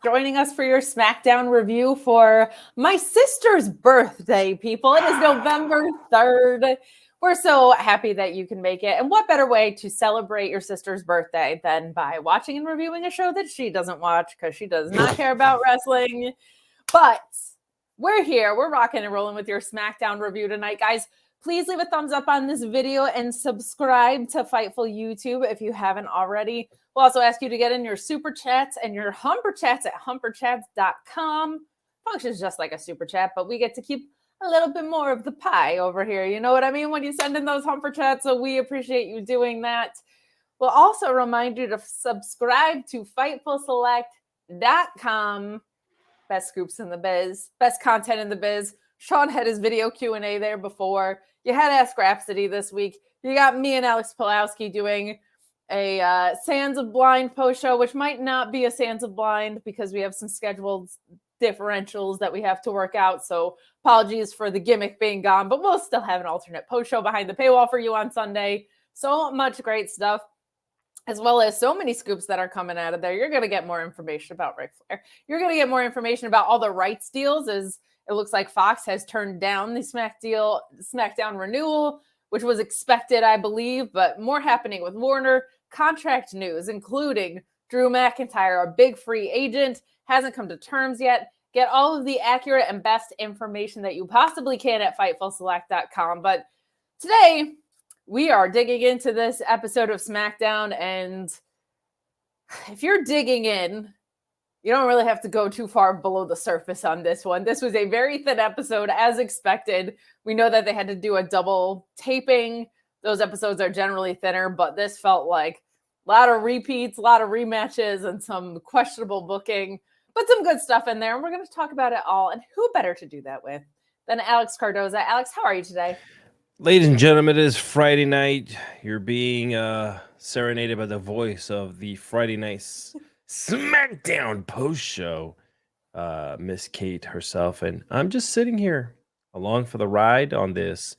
joining us for your Smackdown review for my sister's birthday, people. It is November 3rd. We're so happy that you can make it. And what better way to celebrate your sister's birthday than by watching and reviewing a show that she doesn't watch because she does not care about wrestling. But we're here. We're rocking and rolling with your Smackdown review tonight, guys. Please leave a thumbs up on this video and subscribe to Fightful YouTube if you haven't already. We'll also ask you to get in your super chats and your humper chats at humperchats.com. Functions just like a super chat, but we get to keep a little bit more of the pie over here. You know what I mean? When you send in those humper chats, so we appreciate you doing that. We'll also remind you to subscribe to FightfulSelect.com. Best scoops in the biz, best content in the biz. Sean had his video Q&A there before. You had Ask Rhapsody this week. You got me and Alex Pulowski doing a Sands of Blind post show, which might not be a Sands of Blind because we have some scheduled differentials that we have to work out. So apologies for the gimmick being gone, but we'll still have an alternate post show behind the paywall for you on Sunday. So much great stuff, as well as so many scoops that are coming out of there. You're going to get more information about Ric Flair. You're going to get more information about all the rights deals, as it looks like Fox has turned down the SmackDown renewal, which was expected, I believe, but more happening with Warner. Contract news, including Drew McIntyre, a big free agent, hasn't come to terms yet. Get all of the accurate and best information that you possibly can at FightfulSelect.com. But today, we are digging into this episode of SmackDown, and if you're digging in, you don't really have to go too far below the surface on this one. This was a very thin episode, as expected. We know that they had to do a double taping. Those episodes are generally thinner, but this felt like a lot of repeats, a lot of rematches, and some questionable booking, but some good stuff in there. And we're going to talk about it all. And who better to do that with than Alex Cardoza? Alex, how are you today? Ladies and gentlemen, it is Friday night. You're being serenaded by the voice of the Friday night SmackDown post show, Miss Kate herself. And I'm just sitting here along for the ride on this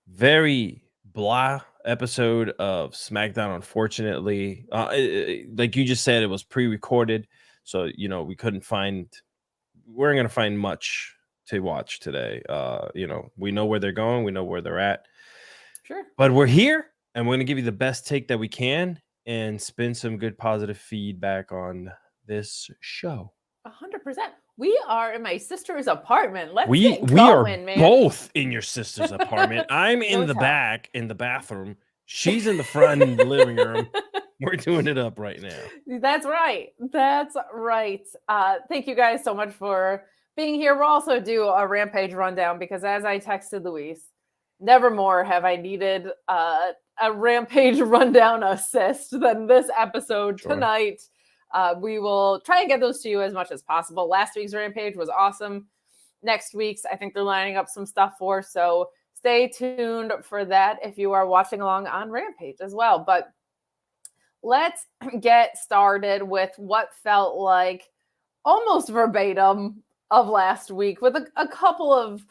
very blah episode of SmackDown. Unfortunately, like you just said, it was pre-recorded, so we weren't going to find much to watch today. We know where they're going, we know where they're at. Sure. But we're here and we're going to give you the best take that we can and spin some good positive feedback on this show. 100%. We are in my sister's apartment. We are man. Both in your sister's apartment. I'm in the back in the bathroom. She's in the front in the living room. We're doing it up right now. That's right. That's right. Thank you guys so much for being here. We'll also do a Rampage rundown because, as I texted Luis, never more have I needed a Rampage rundown assist than this episode tonight. We will try and get those to you as much as possible. Last week's Rampage was awesome. Next week's, I think they're lining up some stuff for, so stay tuned for that if you are watching along on Rampage as well. But let's get started with what felt like almost verbatim of last week with a couple of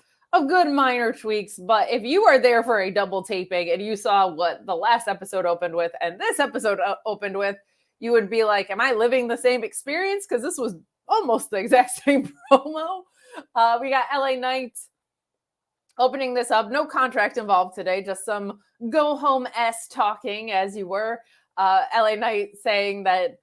good minor tweaks. But if you are there for a double taping and you saw what the last episode opened with and this episode opened with, you would be like, am I living the same experience? Because this was almost the exact same promo. We got LA Knight opening this up. No contract involved today, just some go-home-esque talking as you were. LA Knight saying that,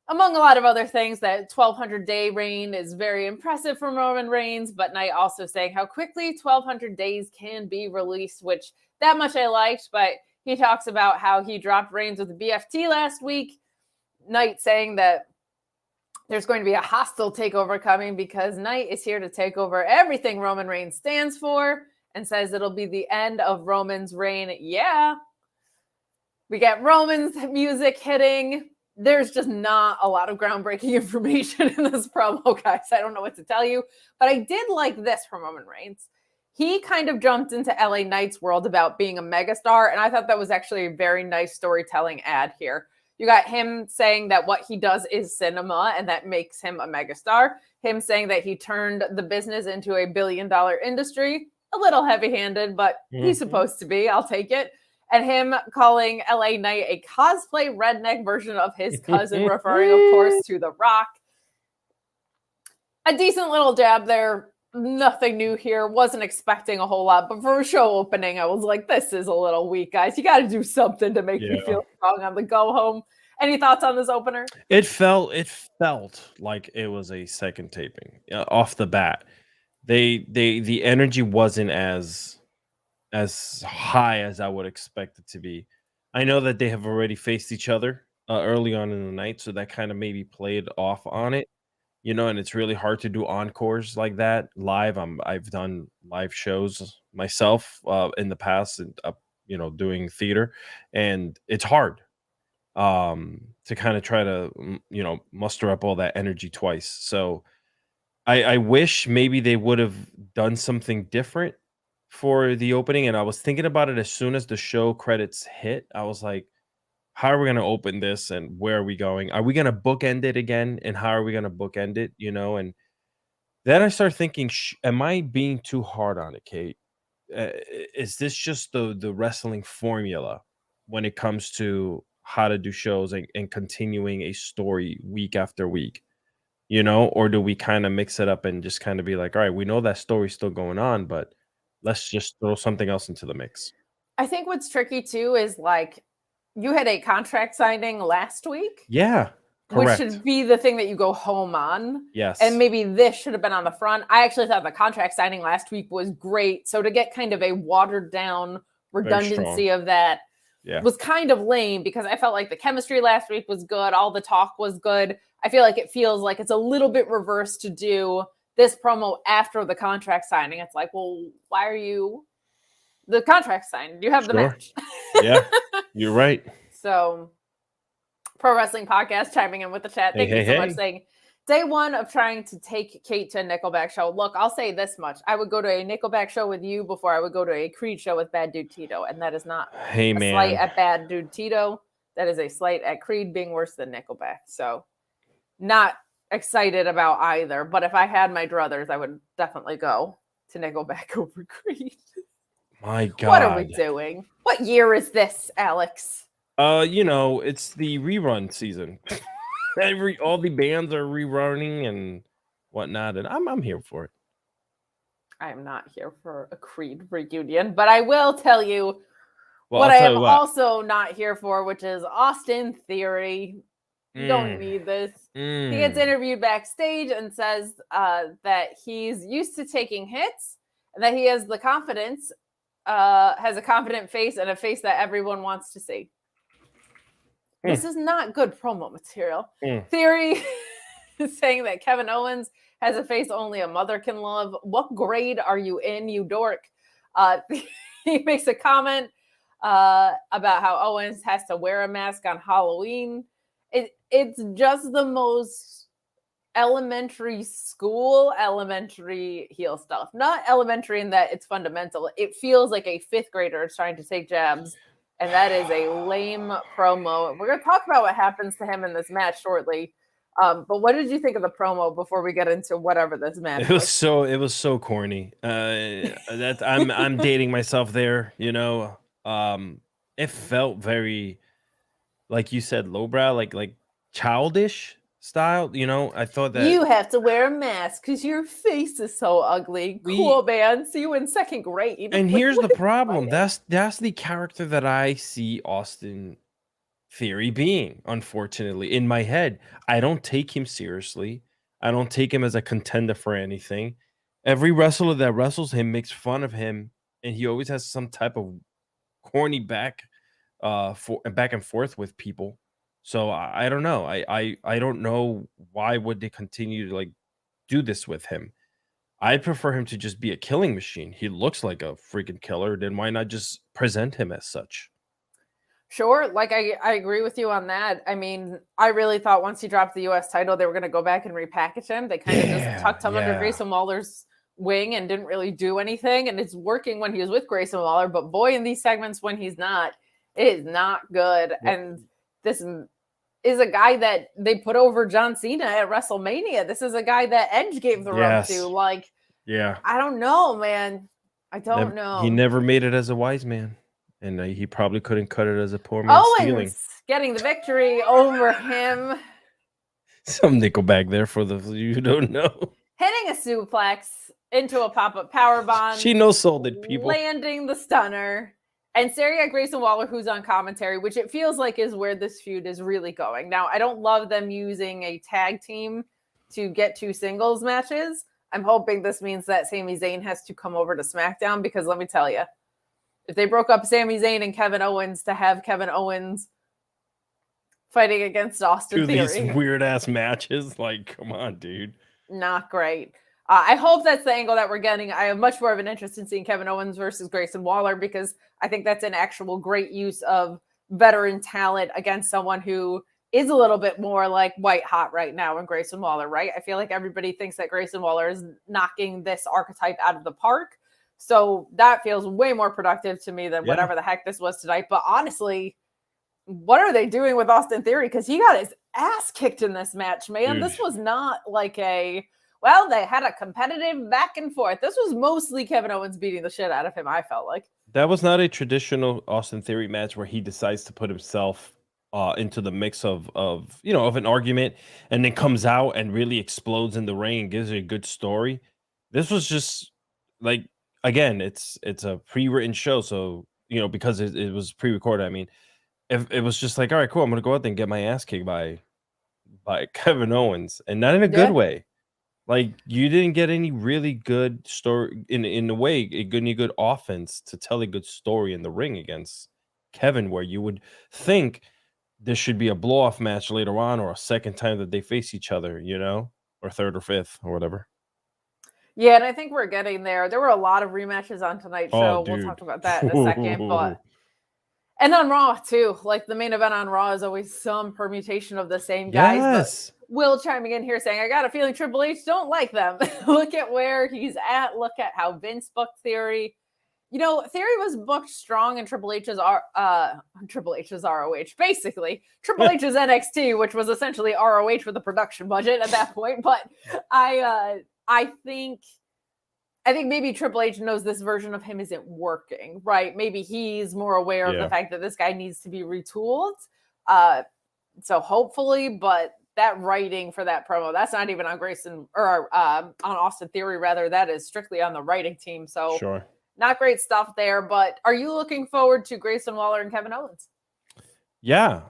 among a lot of other things, that 1,200-day reign is very impressive from Roman Reigns, but Knight also saying how quickly 1,200 days can be released, which that much I liked, but he talks about how he dropped Reigns with the BFT last week. Knight saying that there's going to be a hostile takeover coming because Knight is here to take over everything Roman Reigns stands for and says it'll be the end of Roman's reign. Yeah. We get Roman's music hitting. There's just not a lot of groundbreaking information in this promo, guys. I don't know what to tell you, but I did like this from Roman Reigns. He kind of jumped into LA Knight's world about being a megastar, and I thought that was actually a very nice storytelling ad here. You got him saying that what he does is cinema and that makes him a megastar. Him saying that he turned the business into a billion-dollar industry. A little heavy-handed, but he's supposed to be. I'll take it. And him calling LA Knight a cosplay redneck version of his cousin, referring, of course, to The Rock. A decent little jab there. Nothing new here. Wasn't expecting a whole lot, but for a show opening, I was like, this is a little weak, guys. You got to do something to make me feel strong on the go home. Any thoughts on this opener? It felt like it was a second taping off the bat. The energy wasn't as high as I would expect it to be. I know that they have already faced each other early on in the night, so that kind of maybe played off on it, and it's really hard to do encores like that live. I've done live shows myself in the past, and doing theater, and it's hard to kind of try to muster up all that energy twice. So I wish maybe they would have done something different for the opening. And I was thinking about it as soon as the show credits hit. I was like, how are we going to open this and where are we going? Are we going to bookend it again? And how are we going to bookend it? And then I started thinking, am I being too hard on it, Kate? Is this just the wrestling formula when it comes to how to do shows and continuing a story week after week? Or do we kind of mix it up and just kind of be like, all right, we know that story's still going on, but let's just throw something else into the mix. I think what's tricky too is like you had a contract signing last week. Yeah, correct. Which should be the thing that you go home on. Yes. And maybe this should have been on the front. I actually thought the contract signing last week was great. So to get kind of a watered down redundancy of that was kind of lame because I felt like the chemistry last week was good. All the talk was good. I feel like it feels like it's a little bit reversed to do this promo after the contract signing. It's like, well, why are you the contract signed? You have the match. Yeah, you're right. So Pro Wrestling Podcast chiming in with the chat. Thank you so much, saying day one of trying to take Kate to a Nickelback show. Look, I'll say this much. I would go to a Nickelback show with you before I would go to a Creed show with Bad Dude Tito. And that is not a slight at Bad Dude Tito. That is a slight at Creed being worse than Nickelback. So not excited about either. But if I had my druthers, I would definitely go to Nickelback over Creed. My God. What are we doing? What year is this, Alex? It's the rerun season. All the bands are rerunning and whatnot, and I'm here for it. I am not here for a Creed reunion, but I will tell you what I am also not here for, which is Austin Theory. You don't need this. He gets interviewed backstage and says that he's used to taking hits and that he has the confidence, has a confident face and a face that everyone wants to see. This is not good promo material. Theory is saying that Kevin Owens has a face only a mother can love. What grade are you in, you dork? He makes a comment about how Owens has to wear a mask on Halloween. It's just the most elementary school, elementary heel stuff. Not elementary in that it's fundamental. It feels like a fifth grader is trying to take jabs. And that is a lame promo. We're going to talk about what happens to him in this match shortly. But what did you think of the promo before we get into whatever this match was? It was so corny. That I'm dating myself there, It felt very, like you said, lowbrow, like childish style, I thought that you have to wear a mask because your face is so ugly. Cool, man. See you in second grade. And here's the problem. That's the character that I see Austin Theory being, unfortunately, in my head. I don't take him seriously. I don't take him as a contender for anything. Every wrestler that wrestles him makes fun of him, and he always has some type of corny back and forth with people. So I don't know. I don't know why would they continue to do this with him. I prefer him to just be a killing machine. He looks like a freaking killer. Then why not just present him as such? Sure. I agree with you on that. I mean, I really thought once he dropped the U.S. title, they were going to go back and repackage him. They kind of just tucked him under Grayson Waller's wing and didn't really do anything. And it's working when he was with Grayson Waller. But boy, in these segments when he's not, it is not good. Yep. And this is a guy that they put over John Cena at WrestleMania. This is a guy that Edge gave the rub to. I don't know, man. I don't know. He never made it as a wise man. And he probably couldn't cut it as a poor man stealing. Getting the victory over him. Some Nickelback there for the you who don't know. hitting a suplex into a pop-up powerbomb. She no-sold it, people. Landing the stunner. And staring at Grayson Waller, who's on commentary, which it feels like is where this feud is really going. Now, I don't love them using a tag team to get 2 singles matches. I'm hoping this means that Sami Zayn has to come over to SmackDown, because let me tell you, if they broke up Sami Zayn and Kevin Owens to have Kevin Owens fighting against Austin Theory. These weird-ass matches, like, come on, dude. Not great. I hope that's the angle that we're getting. I have much more of an interest in seeing Kevin Owens versus Grayson Waller, because I think that's an actual great use of veteran talent against someone who is a little bit more like white hot right now in Grayson Waller, right? I feel like everybody thinks that Grayson Waller is knocking this archetype out of the park. So that feels way more productive to me than whatever the heck this was tonight. But honestly, what are they doing with Austin Theory? Because he got his ass kicked in this match, man. Dude. This was not like well, they had a competitive back and forth. This was mostly Kevin Owens beating the shit out of him, I felt like. That was not a traditional Austin Theory match where he decides to put himself into the mix of an argument and then comes out and really explodes in the ring and gives you a good story. This was just like, again, it's a pre-written show, so because it was pre-recorded. I mean, if it was just like, all right, cool, I'm gonna go out there and get my ass kicked by Kevin Owens, and not in a good way. Like, you didn't get any really good story in a way, any good offense to tell a good story in the ring against Kevin, where you would think there should be a blow-off match later on, or a second time that they face each other, or third or fifth or whatever. Yeah, and I think we're getting there. There were a lot of rematches on tonight's show. We'll talk about that in a second. And on Raw, too. Like, the main event on Raw is always some permutation of the same guys. Yes. But Will chiming in here saying, I got a feeling Triple H don't like them. Look at where he's at. Look at how Vince booked Theory. Theory was booked strong in Triple H's ROH, basically. Triple H's NXT, which was essentially ROH with a production budget at that point. But I think maybe Triple H knows this version of him isn't working, right? Maybe he's more aware of the fact that this guy needs to be retooled. So hopefully, but that writing for that promo, that's not even on Grayson or on Austin Theory, rather. That is strictly on the writing team. So sure. Not great stuff there. But are you looking forward to Grayson Waller and Kevin Owens? Yeah.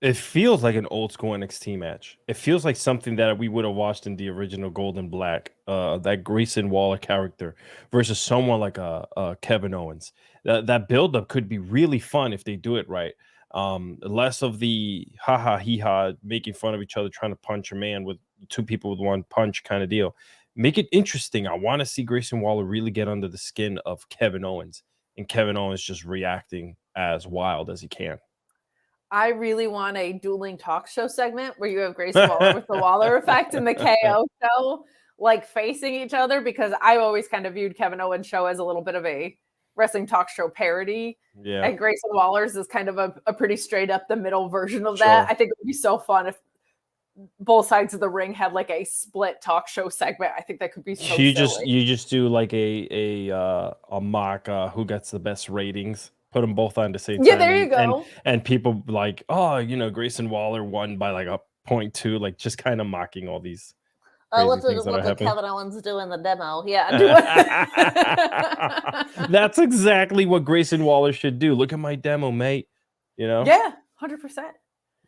It feels like an old school NXT match. It feels like something that we would have watched in the original Gold and Black, that Grayson Waller character versus someone like Kevin Owens. That buildup could be really fun if they do it right. Less of the ha hee ha making fun of each other, trying to punch a man with 2 people with 1 punch kind of deal. Make it interesting. I want to see Grayson Waller really get under the skin of Kevin Owens, and Kevin Owens just reacting as wild as he can. I really want a dueling talk show segment where you have Grayson Waller with the Waller effect and the KO show, like facing each other, because I've always kind of viewed Kevin Owens' show as a little bit of a wrestling talk show parody. Yeah. And Grayson Waller's is kind of a pretty straight up the middle version of that. I think it would be so fun if both sides of the ring had like a split talk show segment. I think that could be so silly. You just do like a mock who gets the best ratings. Put them both on the same time. Yeah, there you go. And people like, Grayson Waller won by like a 0.2, like just kind of mocking all these. Look at Kevin Owens doing the demo. Yeah, do it. That's exactly what Grayson Waller should do. Look at my demo, mate. Yeah, 100%.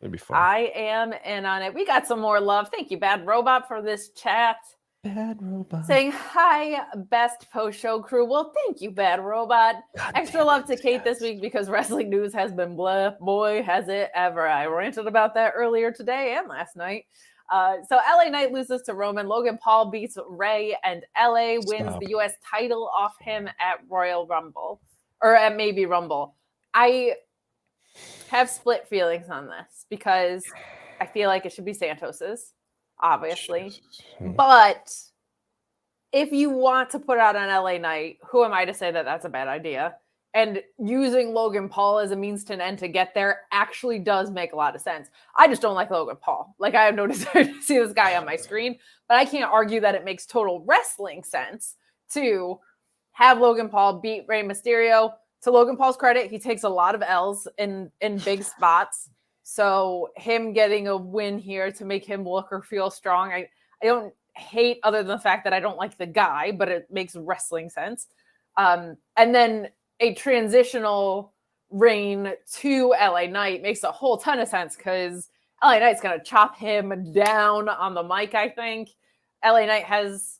It'd be fun. I am in on it. We got some more love. Thank you, Bad Robot, for this chat. Bad Robot. Saying, hi, best post-show crew. Well, thank you, Bad Robot. Extra love to Kate this week because wrestling news has been blah. Boy, has it ever. I ranted about that earlier today and last night. So LA Knight loses to Roman. Logan Paul beats Rey, and LA wins the U.S. title off him at Royal Rumble. Or at maybe Rumble. I have split feelings on this because I feel like it should be Santos's, obviously. But if you want to put out an LA Knight, who am I to say that that's a bad idea? And using Logan Paul as a means to an end to get there actually does make a lot of sense. I just don't like Logan Paul. Like, I have no desire to see this guy on my screen, but I can't argue that it makes total wrestling sense to have Logan Paul beat Rey Mysterio. To Logan Paul's credit, he takes a lot of L's in big spots. So him getting a win here to make him look or feel strong, I don't hate other than the fact that I don't like the guy, but it makes wrestling sense. And then a transitional reign to LA Knight makes a whole ton of sense because LA Knight's going to chop him down on the mic, I think. LA Knight has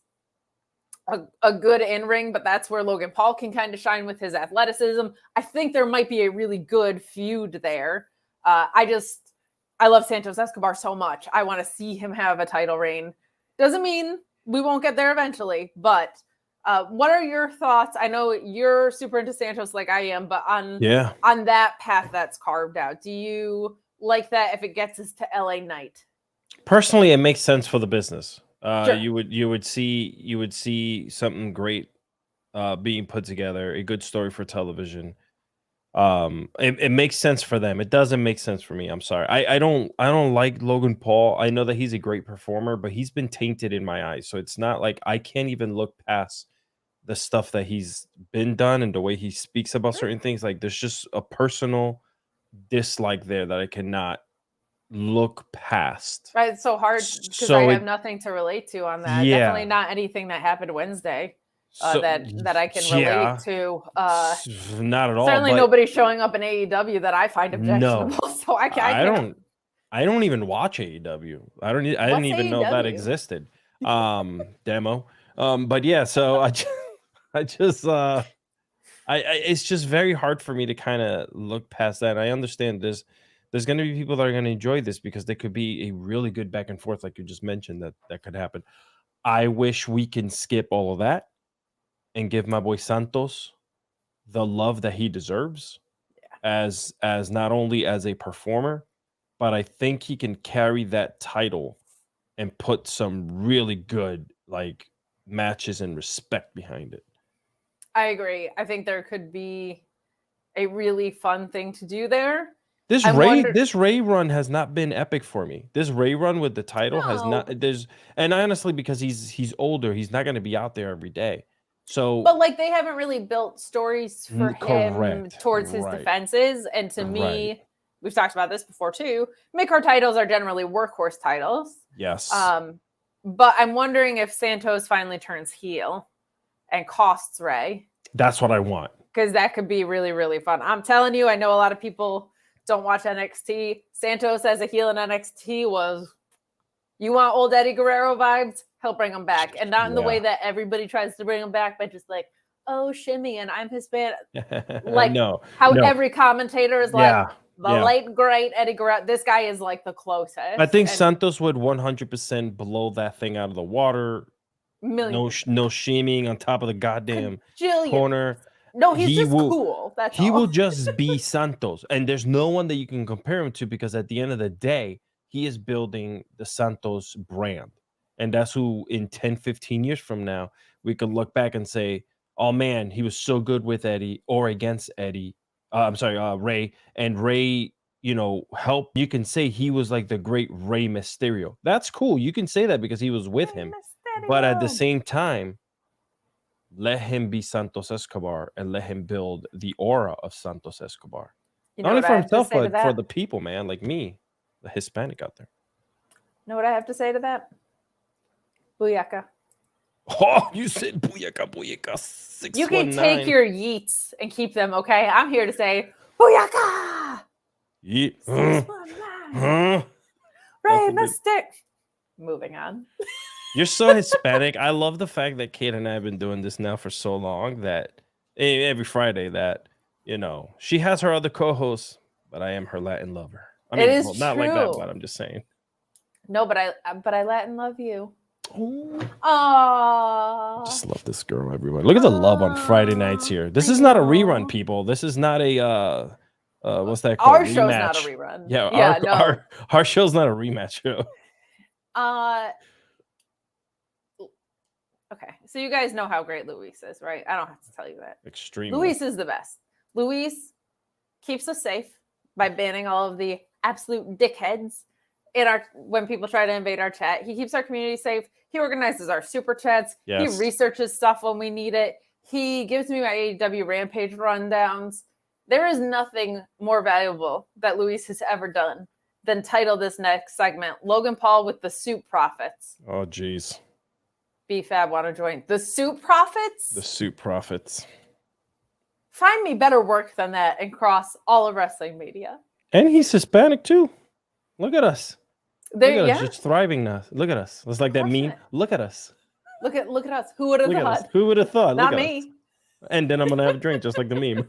a good in-ring, but that's where Logan Paul can kind of shine with his athleticism. I think there might be a really good feud there. I love Santos Escobar so much. I want to see him have a title reign. Doesn't mean we won't get there eventually, but what are your thoughts? I know you're super into Santos like I am, but on that path that's carved out, do you like that if it gets us to LA Knight? Personally, it makes sense for the business. Sure. You would see something great being put together, a good story for television. It makes sense for them. It doesn't make sense for me. I'm sorry. I don't like Logan Paul. I know that he's a great performer, but he's been tainted in my eyes. So it's not like I can't even look past the stuff that he's been done and the way he speaks about certain things. Like there's just a personal dislike there that I cannot look past. Right, it's so hard because I have nothing to relate to on that. Yeah. Definitely not anything that happened Wednesday that I can relate to. Not at all. Certainly nobody showing up in AEW that I find objectionable. No. So I don't even watch AEW. I didn't even know that existed. Demo. But yeah, so it's just very hard for me to kind of look past that. And I understand there's going to be people that are going to enjoy this because there could be a really good back and forth, like you just mentioned, that could happen. I wish we can skip all of that and give my boy Santos the love that he deserves as not only as a performer, but I think he can carry that title and put some really good like matches and respect behind it. I agree. I think there could be a really fun thing to do there. This Ray run has not been epic for me. This Ray run with the title has not. And honestly, because he's older, he's not going to be out there every day. So, but like they haven't really built stories for him towards his defenses. And to me, we've talked about this before too. Mid-card titles are generally workhorse titles. Yes. But I'm wondering if Santos finally turns heel and costs Ray. That's what I want. Because that could be really, really fun. I'm telling you, I know a lot of people don't watch NXT. Santos as a heel in NXT was, you want old Eddie Guerrero vibes? He'll bring them back. And not in the way that everybody tries to bring them back, but just like, oh, shimmy, and I'm Hispanic. Like every commentator is like, late, great Eddie Guerrero. This guy is like the closest. I think Santos would 100% blow that thing out of the water. No shaming on top of the goddamn corner. No, he's just cool. He will just be Santos. And there's no one that you can compare him to because at the end of the day, he is building the Santos brand. And that's who in 10, 15 years from now, we could look back and say, oh man, he was so good with Eddie or against Eddie. Ray. And Ray, help. You can say he was like the great Rey Mysterio. That's cool. You can say that because he was with him. But at the same time, let him be Santos Escobar and let him build the aura of Santos Escobar. Not only for himself, but for the people, man, like me, the Hispanic out there. Know what I have to say to that? Booyaka. Oh, you said booyaka, 619. You can take your yeets and keep them, okay? I'm here to say booyaka. Yeet. 619. Rey Mysterio. Moving on. You're so Hispanic. I love the fact that Kate and I have been doing this now for so long that every Friday that, she has her other co-hosts, but I am her Latin lover. I mean, it is not true. Like that, but I'm just saying. No, but I Latin love you. Oh. Just love this girl, everyone. Look at the love on Friday nights here. This is not a rerun, people. This is not a what's that called? Our show's not a rerun. Yeah, our show's not a rematch show. Okay, so you guys know how great Luis is, right? I don't have to tell you that. Extremely. Luis is the best. Luis keeps us safe by banning all of the absolute dickheads when people try to invade our chat. He keeps our community safe. He organizes our super chats. Yes. He researches stuff when we need it. He gives me my AEW Rampage rundowns. There is nothing more valuable that Luis has ever done than title this next segment, Logan Paul with the Soup Profits. Oh, geez. BFAB want to join the Suit Profits. The Suit Profits. Find me better work than that and cross all of wrestling media. And he's Hispanic too. Look at us. There, Look at yeah. us, just thriving now. Look at us. It's like that meme. Crushing it. Look at us. Look at us. Who would have Look at us. thought? Who would have thought? Not Look at me. us. And then I'm gonna have a drink just like the meme.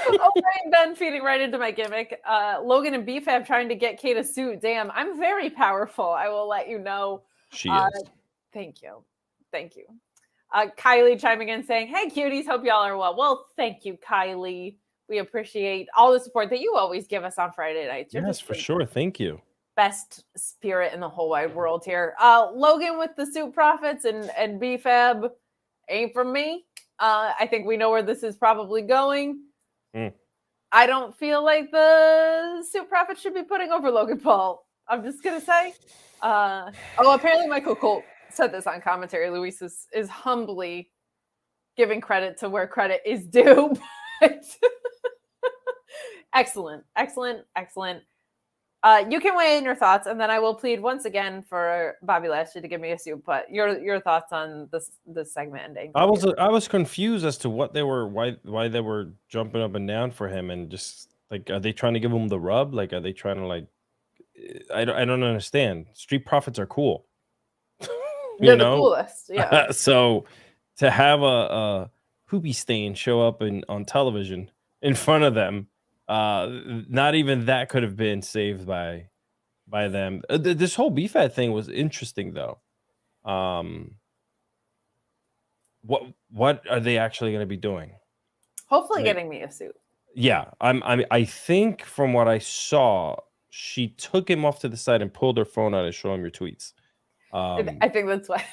Oh, Brian Ben feeding right into my gimmick. Logan and BFAB trying to get Kate a suit. Damn, I'm very powerful. I will let you know. She is. Thank you. Thank you. Kylie chiming in saying, hey, cuties, hope y'all are well. Well, thank you, Kylie. We appreciate all the support that you always give us on Friday nights. You're Yes, just for sure. Thank you. best spirit in the whole wide world here. Logan with the Suit Profits and BFAB ain't from me. I think we know where this is probably going. I don't feel like the Suit Profits should be putting over Logan Paul. I'm just going to say. Apparently Michael Colt said this on commentary. Luis is humbly giving credit to where credit is due. Excellent. You can weigh in your thoughts, and then I will plead once again for Bobby Lashley to give me a suit. But your thoughts on this segment ending? I was confused as to what they were, why they were jumping up and down for him, and just like, are they trying to give him the rub? Like, are they trying to like? I don't understand. Street Profits are cool. They're the coolest. Yeah. So to have a poopy stain show up on television in front of them, not even that could have been saved by them. This whole BFAT thing was interesting though. What are they actually going to be doing? Hopefully getting me a suit. Yeah, I think from what I saw, she took him off to the side and pulled her phone out and showed him your tweets. I think that's why.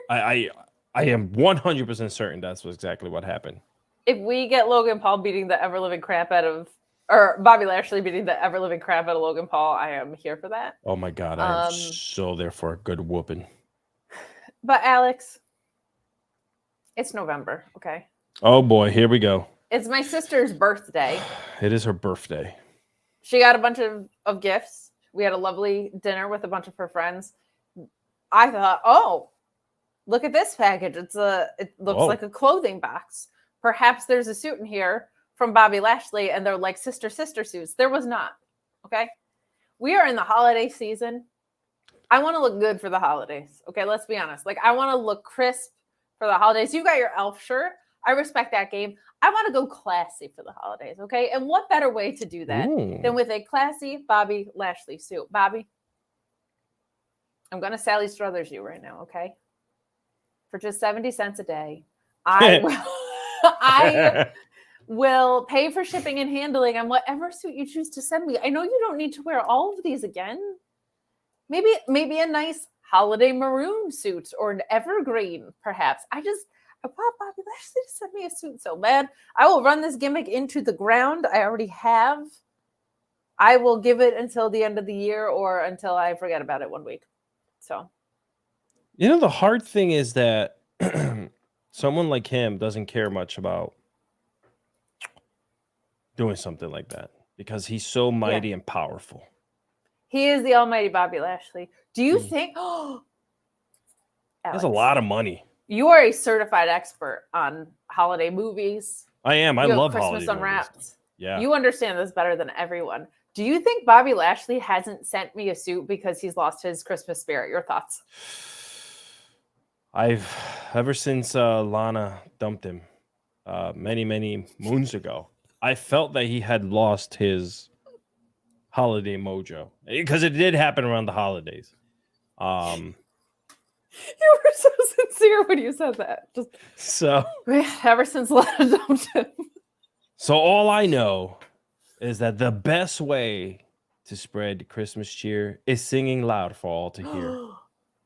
I am 100% certain that's exactly what happened. If we get Logan Paul beating the ever-living crap out of, or Bobby Lashley beating the ever-living crap out of Logan Paul, I am here for that. Oh my God, I am so there for a good whooping. But Alex, it's November, okay? Oh boy, here we go. It's my sister's birthday. It is her birthday. She got a bunch of gifts. We had a lovely dinner with a bunch of her friends. I thought, oh, look at this package. It looks like a clothing box. Perhaps there's a suit in here from Bobby Lashley, and they're like sister suits. There was not. Okay. We are in the holiday season. I want to look good for the holidays. Okay, let's be honest. Like, I want to look crisp for the holidays. You got your elf shirt. I respect that game. I want to go classy for the holidays, okay? And what better way to do that than with a classy Bobby Lashley suit? Bobby, I'm going to Sally Struthers you right now, okay? For just 70 cents a day, I will pay for shipping and handling on whatever suit you choose to send me. I know you don't need to wear all of these again. Maybe a nice holiday maroon suit or an evergreen, perhaps. I want Bobby Lashley to send me a suit so bad. I will run this gimmick into the ground. I already have. I will give it until the end of the year or until I forget about it 1 week. So, the hard thing is that someone like him doesn't care much about doing something like that because he's so mighty and powerful. He is the almighty Bobby Lashley. Do you think? Oh, he has a lot of money. You are a certified expert on holiday movies. I am. I love Christmas holiday Unwrapped. movies. Yeah. You understand this better than everyone. Do you think Bobby Lashley hasn't sent me a suit because he's lost his Christmas spirit? Your thoughts? Ever since Lana dumped him many moons ago, I felt that he had lost his holiday mojo because it did happen around the holidays. You were so sincere when you said that. Ever since Lana dumped him. So all I know is that the best way to spread Christmas cheer is singing loud for all to hear.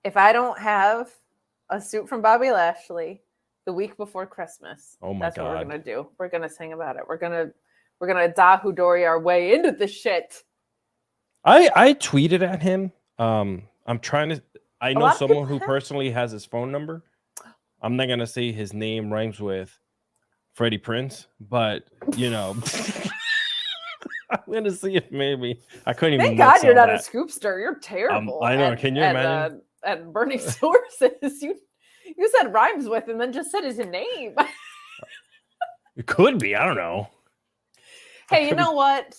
If I don't have a suit from Bobby Lashley the week before Christmas, that's what we're gonna do. We're gonna sing about it. We're gonna Dahu Dory our way into the shit. I tweeted at him. I'm trying to. I know someone who personally has his phone number. I'm not gonna say his name rhymes with Freddie Prinze, but I gonna see if maybe I couldn't even. Thank God you're not that. a scoopster. You're terrible. I know. Can you imagine? At burning sources, you said rhymes with and then just said his name. It could be. I don't know. Hey, you know what?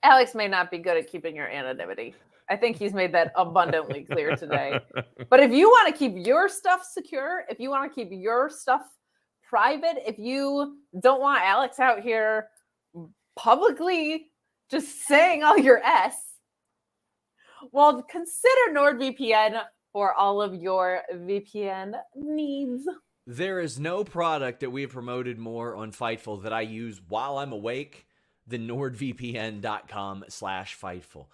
Alex may not be good at keeping your anonymity. I think he's made that abundantly clear today. But if you want to keep your stuff secure, if you want to keep your stuff private, if you don't want Alex out here publicly just saying all your S, well, consider NordVPN for all of your VPN needs. There is no product that we have promoted more on Fightful that I use while I'm awake than NordVPN.com/Fightful.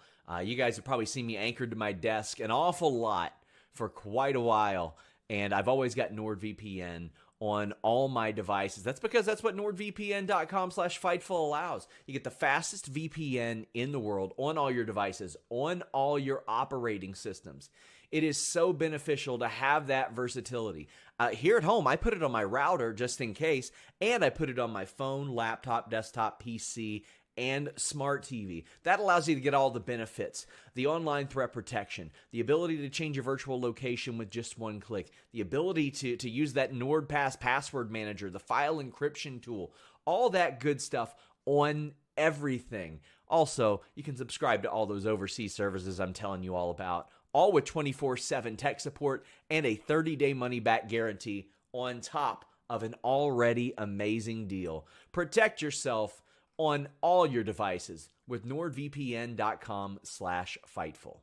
You guys have probably seen me anchored to my desk an awful lot for quite a while, and I've always got NordVPN on all my devices. That's because that's what NordVPN.com/Fightful allows. You get the fastest VPN in the world on all your devices, on all your operating systems. It is so beneficial to have that versatility. Here at home, I put it on my router just in case, and I put it on my phone, laptop, desktop, PC, and smart TV. That allows you to get all the benefits. The online threat protection, the ability to change your virtual location with just one click, the ability to use that NordPass password manager, the file encryption tool, all that good stuff on everything. Also, you can subscribe to all those overseas services I'm telling you all about, all with 24/7 tech support and a 30-day money-back guarantee on top of an already amazing deal. Protect yourself on all your devices with NordVPN.com/Fightful.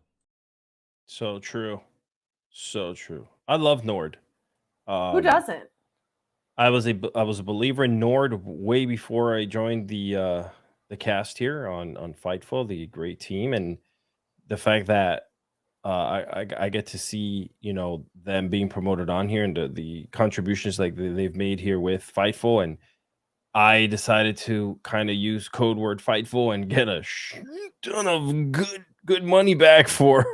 So true. So true. I love Nord. Who doesn't? I was a believer in Nord way before I joined the cast here on Fightful, the great team, and the fact that I get to see, you know, them being promoted on here and the contributions like they've made here with Fightful, and I decided to kind of use code word Fightful and get a ton of good money back for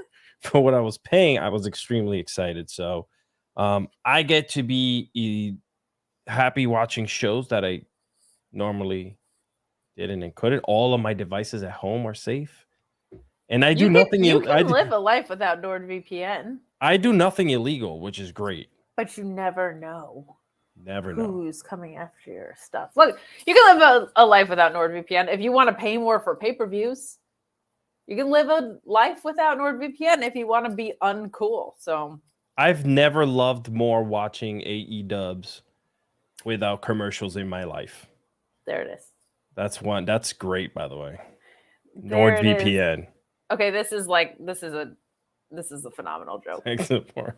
what I was paying. I was extremely excited. So I get to be happy watching shows that I normally didn't and couldn't. All of my devices at home are safe. And I do nothing. You can live a life without NordVPN. I do nothing illegal, which is great. But you never know. Never know who's coming after your stuff. Look, you can live a life without NordVPN. If you want to pay more for pay-per-views, you can live a life without NordVPN if you want to be uncool. So I've never loved more watching AE dubs without commercials in my life. There it is. That's one. That's great, by the way. NordVPN. Okay, this is a phenomenal joke. Excellent for.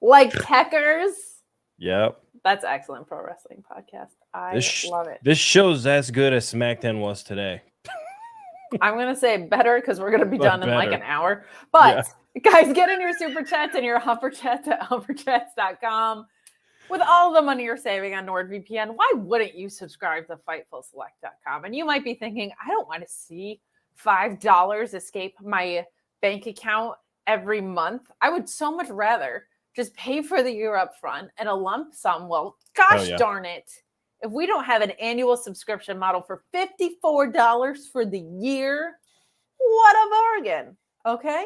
Like Techers. Yep. That's excellent pro wrestling podcast. I love it. This show's as good as SmackDown was today. I'm going to say better because we're going to be done in like an hour. But guys, get in your super chats and your humper chats at humperchats.com. With all the money you're saving on NordVPN, why wouldn't you subscribe to FightfulSelect.com? And you might be thinking, I don't want to see $5 escape my bank account every month. I would so much rather just pay for the year up front and a lump sum. Well, gosh darn it. If we don't have an annual subscription model for $54 for the year, what a bargain. Okay?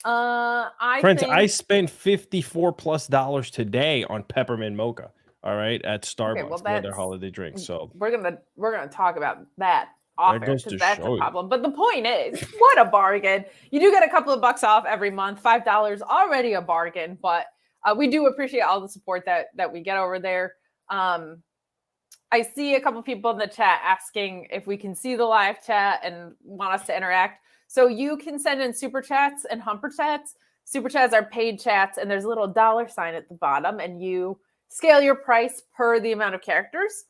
I spent $54+ today on peppermint mocha. All right, at Starbucks for their holiday drinks. So we're gonna talk about that off air because that's a problem. You. But the point is, what a bargain! You do get a couple of bucks off every month. $5 already a bargain, but we do appreciate all the support that we get over there. I see a couple people in the chat asking if we can see the live chat and want us to interact. So you can send in super chats and humper chats. Super chats are paid chats, and there's a little $sign at the bottom, and you scale your price per the amount of characters.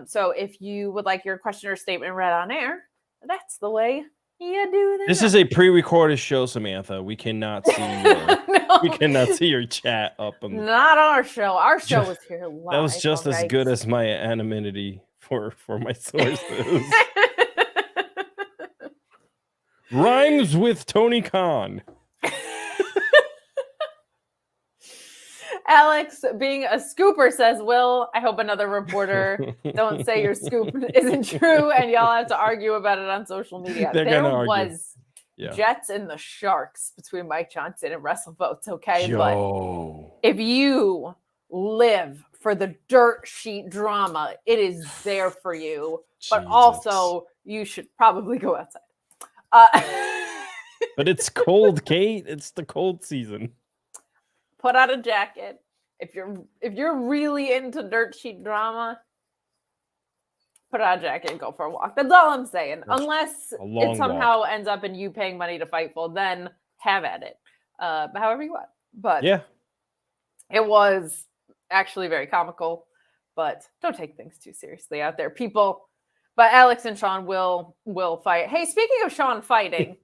So if you would like your question or statement read on air, that's the way you do that. This is a pre-recorded show, Samantha. We cannot see we cannot see your chat up. Not on our show. Our show was here live. That was just as good as my anonymity for my sources. Rhymes with Tony Khan. Alex, being a scooper, says, Will, I hope another reporter don't say your scoop isn't true and y'all have to argue about it on social media. They're There gonna argue. was Jets and the Sharks between Mike Johnson and WrestleVotes, okay? Yo. But if you live for the dirt sheet drama, it is there for you. But Jesus. also, you should probably go outside. But it's cold, Kate. It's the cold season. Put on a jacket. If you're really into dirt sheet drama, put on a jacket and go for a walk. That's all I'm saying. Unless it somehow ends up in you paying money to Fightful, then have at it. However you want. But yeah, it was actually very comical. But don't take things too seriously out there, people. But Alex and Sean will fight. Hey, speaking of Sean fighting,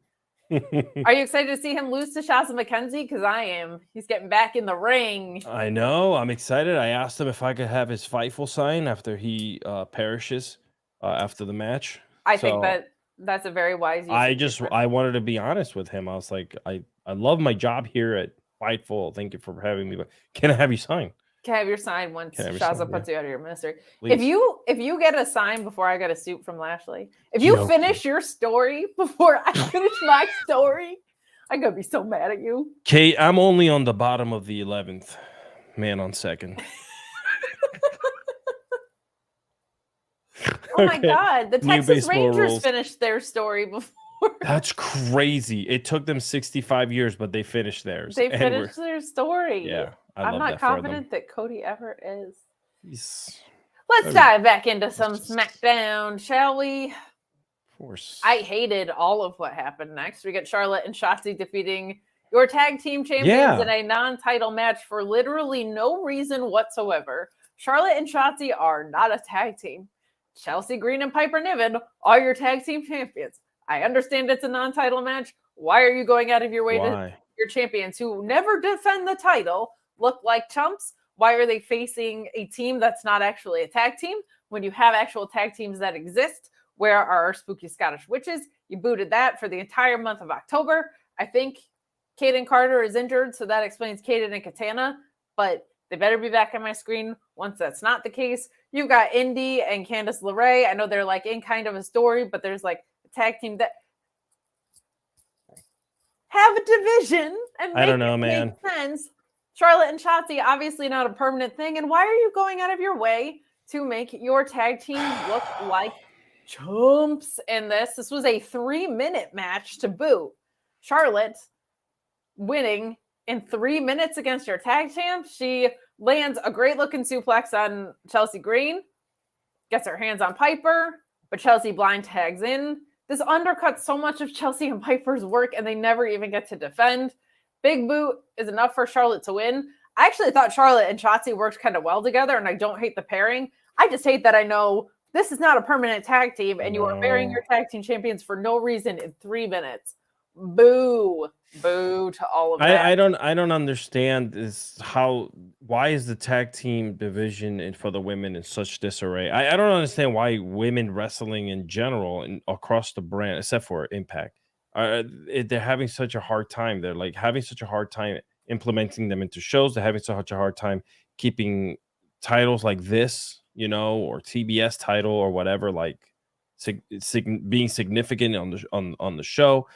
are you excited to see him lose to Shotzi McKenzie? Because I am. He's getting back in the ring. I know. I'm excited. I asked him if I could have his Fightful sign after he perishes after the match. I think that's a very wise use. I wanted to be honest with him. I was like, I love my job here at Fightful. Thank you for having me. But can I have you sign? Can I have your sign once Shazza puts you out of your misery? Please. If you get a sign before I get a suit from Lashley, if you finish your story before I finish my story, I'm gonna be so mad at you. Kate, I'm only on the bottom of the 11th man on second. Oh my God, the Texas Rangers finished their story before. That's crazy. It took them 65 years, but they finished theirs. They finished their story. Yeah. I'm not confident that Cody ever is. Let's dive back into some SmackDown, shall we? Of course. I hated all of what happened next. We got Charlotte and Shotzi defeating your tag team champions in a non-title match for literally no reason whatsoever. Charlotte and Shotzi are not a tag team. Chelsea Green and Piper Niven are your tag team champions. I understand it's a non-title match. Why are you going out of your way to your champions who never defend the title look like chumps? Why are they facing a team that's not actually a tag team when you have actual tag teams that exist? Where are our spooky Scottish witches? You booted that for the entire month of October. I think Kaden Carter is injured, so that explains Kaden and Katana, but they better be back on my screen once that's not the case. You've got Indy and Candice LeRae. I know they're like in kind of a story, but there's like a tag team that have a division and make sense. Charlotte and Shotzi, obviously not a permanent thing. And why are you going out of your way to make your tag teams look like chumps in this? This was a 3-minute match to boot. Charlotte winning in 3 minutes against your tag champ. She lands a great looking suplex on Chelsea Green, gets her hands on Piper, but Chelsea blind tags in. This undercuts so much of Chelsea and Piper's work, and they never even get to defend. Big boot is enough for Charlotte to win. I actually thought Charlotte and Shotzi worked kind of well together, and I don't hate the pairing. I just hate that I know this is not a permanent tag team, and you are burying your tag team champions for no reason in 3 minutes. Boo. Boo to all of that. I don't understand why is the tag team division for the women in such disarray? I don't understand why women wrestling in general and across the brand, except for Impact, they're having such a hard time. They're like having such a hard time implementing them into shows. They're having such a hard time keeping titles like this, or TBS title or whatever, like being significant on the show.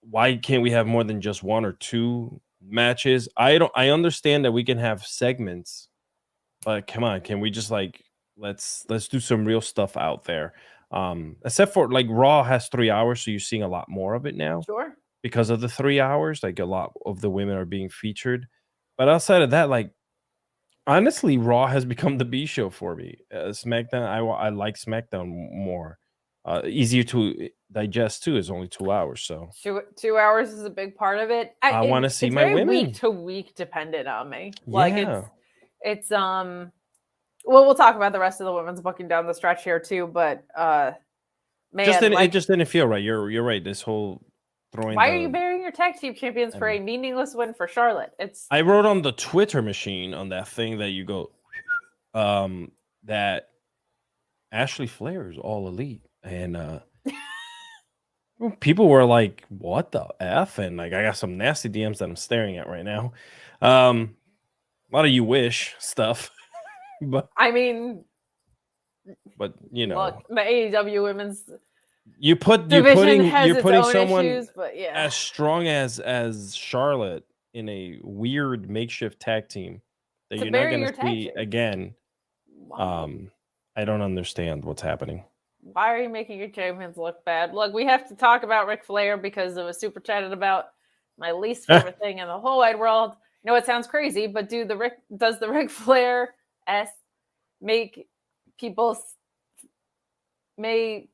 Why can't we have more than just 1 or 2 matches? I understand that we can have segments, but come on, can we just let's do some real stuff out there? Except for like Raw has 3 hours, so you're seeing a lot more of it now. Sure. Because of the 3 hours, like a lot of the women are being featured. But outside of that, like honestly, Raw has become the B show for me. SmackDown, I like SmackDown more. Easier to digest too. Is only 2 hours, so 2 hours is a big part of it. I want to see my women week to week dependent on me. Like it's well, we'll talk about the rest of the women's booking down the stretch here too. But man, it just didn't feel right. You're right. This whole throwing. Why are you burying your tag team champions for a meaningless win for Charlotte? I wrote on the Twitter machine on that thing that you go, that Ashley Flair is all elite. And people were like, what the F? And like, I got some nasty DMs that I'm staring at right now. A lot of you wish stuff, but I mean, you know, look, the AEW women's you're division has its putting own someone issues, but yeah. as strong as Charlotte in a weird makeshift tag team that To you're not bury going your to tag see team. again. Why? I don't understand what's happening. Why are you making your champions look bad? Look, we have to talk about Ric Flair because it was super chatted about my least favorite thing in the whole wide world. I know it sounds crazy, but does the Ric Flair make people may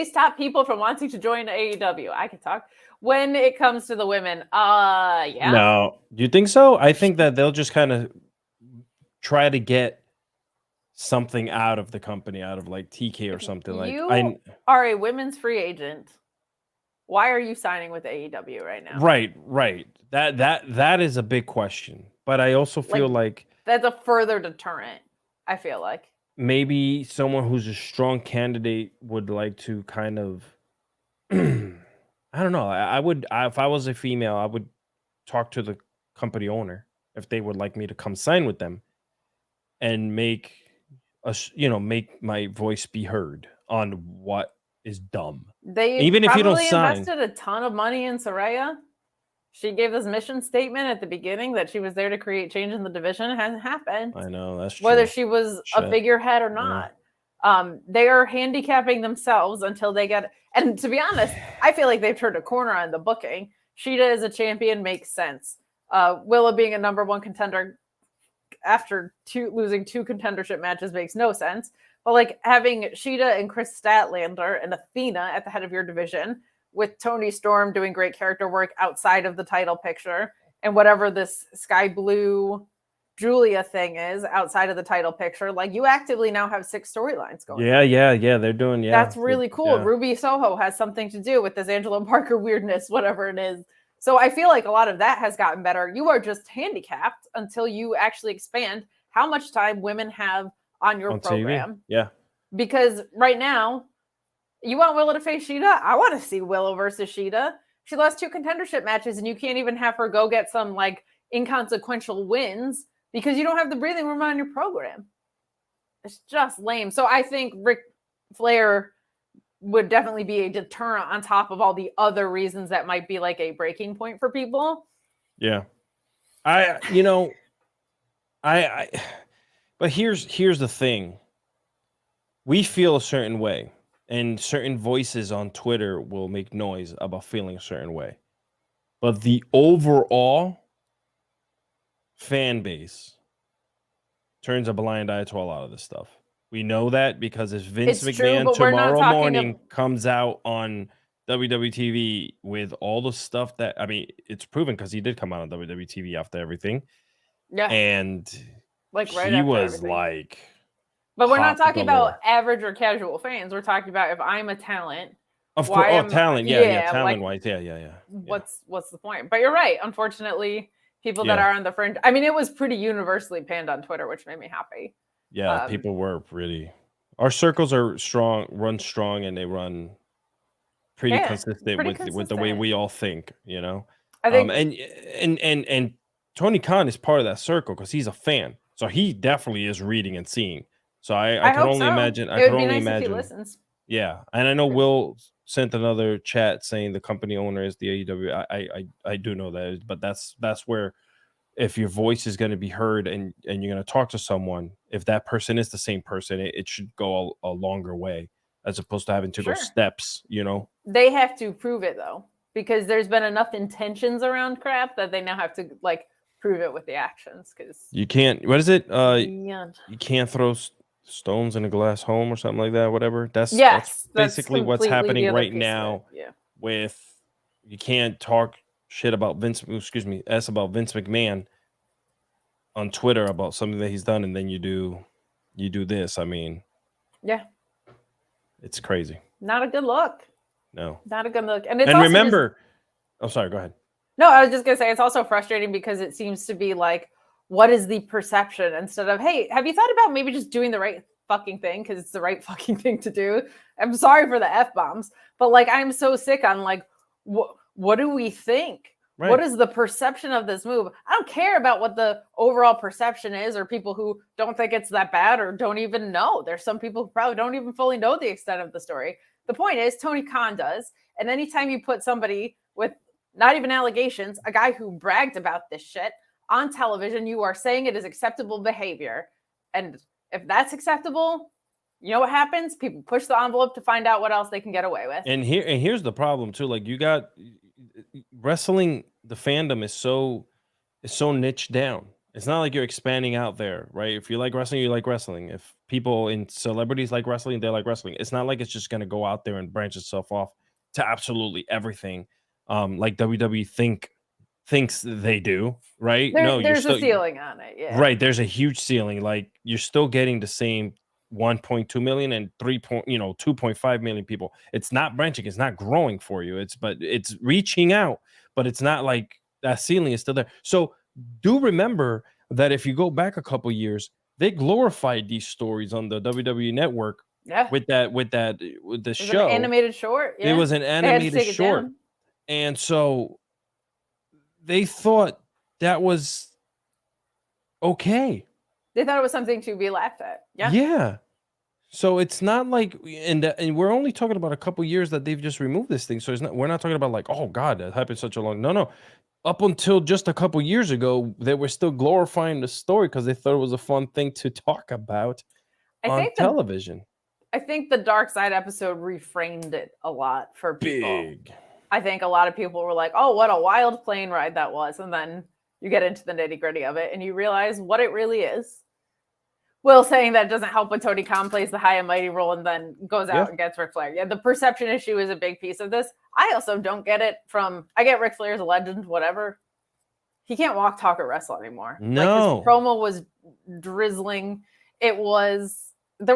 stop people from wanting to join AEW? I can talk. When it comes to the women, yeah. No, do you think so? I think that they'll just kind of try to get something out of the company, out of like TK or something. Like You are a women's free agent. Why are you signing with AEW right now? Right. That is a big question. But I also feel like that's a further deterrent. I feel like maybe someone who's a strong candidate would like to kind of I don't know. If I was a female, I would talk to the company owner if they would like me to come sign with them and make my voice be heard on what is dumb. They even if you don't sign, invested a ton of money in Saraya. She gave this mission statement at the beginning that she was there to create change in the division. It hasn't happened. I know that's true. Whether she was a figurehead or not. Yeah. They are handicapping themselves until they get. And to be honest, I feel like they've turned a corner on the booking. Sheeta as a champion makes sense. Willow being a number one contender after losing 2 contendership matches makes no sense. But like having Sheeta and Chris Statlander and Athena at the head of your division with Toni Storm doing great character work outside of the title picture and whatever this Sky Blue Julia thing is outside of the title picture, like you actively now have 6 storylines going. Yeah. They're doing, That's really cool. Yeah. Ruby Soho has something to do with this Angela Parker weirdness, whatever it is. So I feel like a lot of that has gotten better. You are just handicapped until you actually expand how much time women have on your program. TV. Yeah. Because right now, you want Willow to face Sheeta? I want to see Willow versus Sheeta. She lost 2 contendership matches, and you can't even have her go get some like inconsequential wins because you don't have the breathing room on your program. It's just lame. So I think Ric Flair would definitely be a deterrent on top of all the other reasons that might be like a breaking point for people. Yeah. But here's the thing. We feel a certain way, and certain voices on Twitter will make noise about feeling a certain way. But the overall fan base turns a blind eye to a lot of this stuff. We know that because if Vince McMahon tomorrow morning comes out on WWE TV with all the stuff that, I mean, it's proven because he did come out on WWE TV after everything. Yeah. And like right he was everything. like, but we're not talking about average or casual fans. We're talking about if I'm a talent. Of course, talent. Yeah. Talent wise. Yeah. What's the point? But you're right. Unfortunately, people that are on the fringe. I mean, it was pretty universally panned on Twitter, which made me happy. Yeah, people were really. Our circles are run strong, and they run pretty consistent with the way we all think. You know, I think, and Tony Khan is part of that circle because he's a fan, so he definitely is reading and seeing. So I can only imagine. I can only imagine. If he listens. Yeah, and I know Will sent another chat saying the company owner is the AEW. I do know that, but that's where. If your voice is going to be heard and you're going to talk to someone, if that person is the same person, it should go a longer way as opposed to having to go steps, you know? They have to prove it, though, because there's been enough intentions around crap that they now have to, like, prove it with the actions. Because you can't, what is it? You can't throw stones in a glass home or something like that, whatever. That's basically what's happening right now with you can't talk shit about about Vince McMahon on Twitter about something that he's done, and then you do this. I mean, it's crazy. Not a good look. No, not a good look. And remember, sorry, go ahead. No, I was just gonna say it's also frustrating because it seems to be like, what is the perception instead of, hey, have you thought about maybe just doing the right fucking thing because it's the right fucking thing to do? I'm sorry for the F-bombs, but like I'm so sick on like what do we think? Right. What is the perception of this move? I don't care about what the overall perception is, or people who don't think it's that bad or don't even know. There's some people who probably don't even fully know the extent of the story. The point is, Tony Khan does. And anytime you put somebody with not even allegations, a guy who bragged about this shit on television, you are saying it is acceptable behavior. And if that's acceptable, you know what happens? People push the envelope to find out what else they can get away with. And here's the problem too. Like, you got wrestling, the fandom is so niched down. It's not like you're expanding out there, right? If you like wrestling, you like wrestling. If people in celebrities like wrestling, they like wrestling. It's not like it's just going to go out there and branch itself off to absolutely everything, like WWE thinks they do, right? There's a ceiling on it, yeah. Right, there's a huge ceiling. Like, you're still getting the same 1.2 million and 2.5 million people. It's not branching, it's not growing for you. It's reaching out, but it's not like that ceiling is still there. So do remember that if you go back a couple years, they glorified these stories on the WWE network. Yeah. With the show. An animated short. Yeah. It was an animated short. And so they thought that was okay. They thought it was something to be laughed at. Yeah. Yeah. So it's not like, and we're only talking about a couple years that they've just removed this thing. So we're not talking about like, oh God, that happened such a long. No. Up until just a couple years ago, they were still glorifying the story because they thought it was a fun thing to talk about on television. I think the Dark Side episode reframed it a lot for people. Big. I think a lot of people were like, oh, what a wild plane ride that was. And then you get into the nitty gritty of it and you realize what it really is. Will saying that doesn't help when Tony Khan plays the high and mighty role and then goes out and gets Ric Flair. Yeah, the perception issue is a big piece of this. I also don't get it I get Ric Flair's a legend, whatever. He can't walk, talk, or wrestle anymore. No. Like, his promo was drizzling. There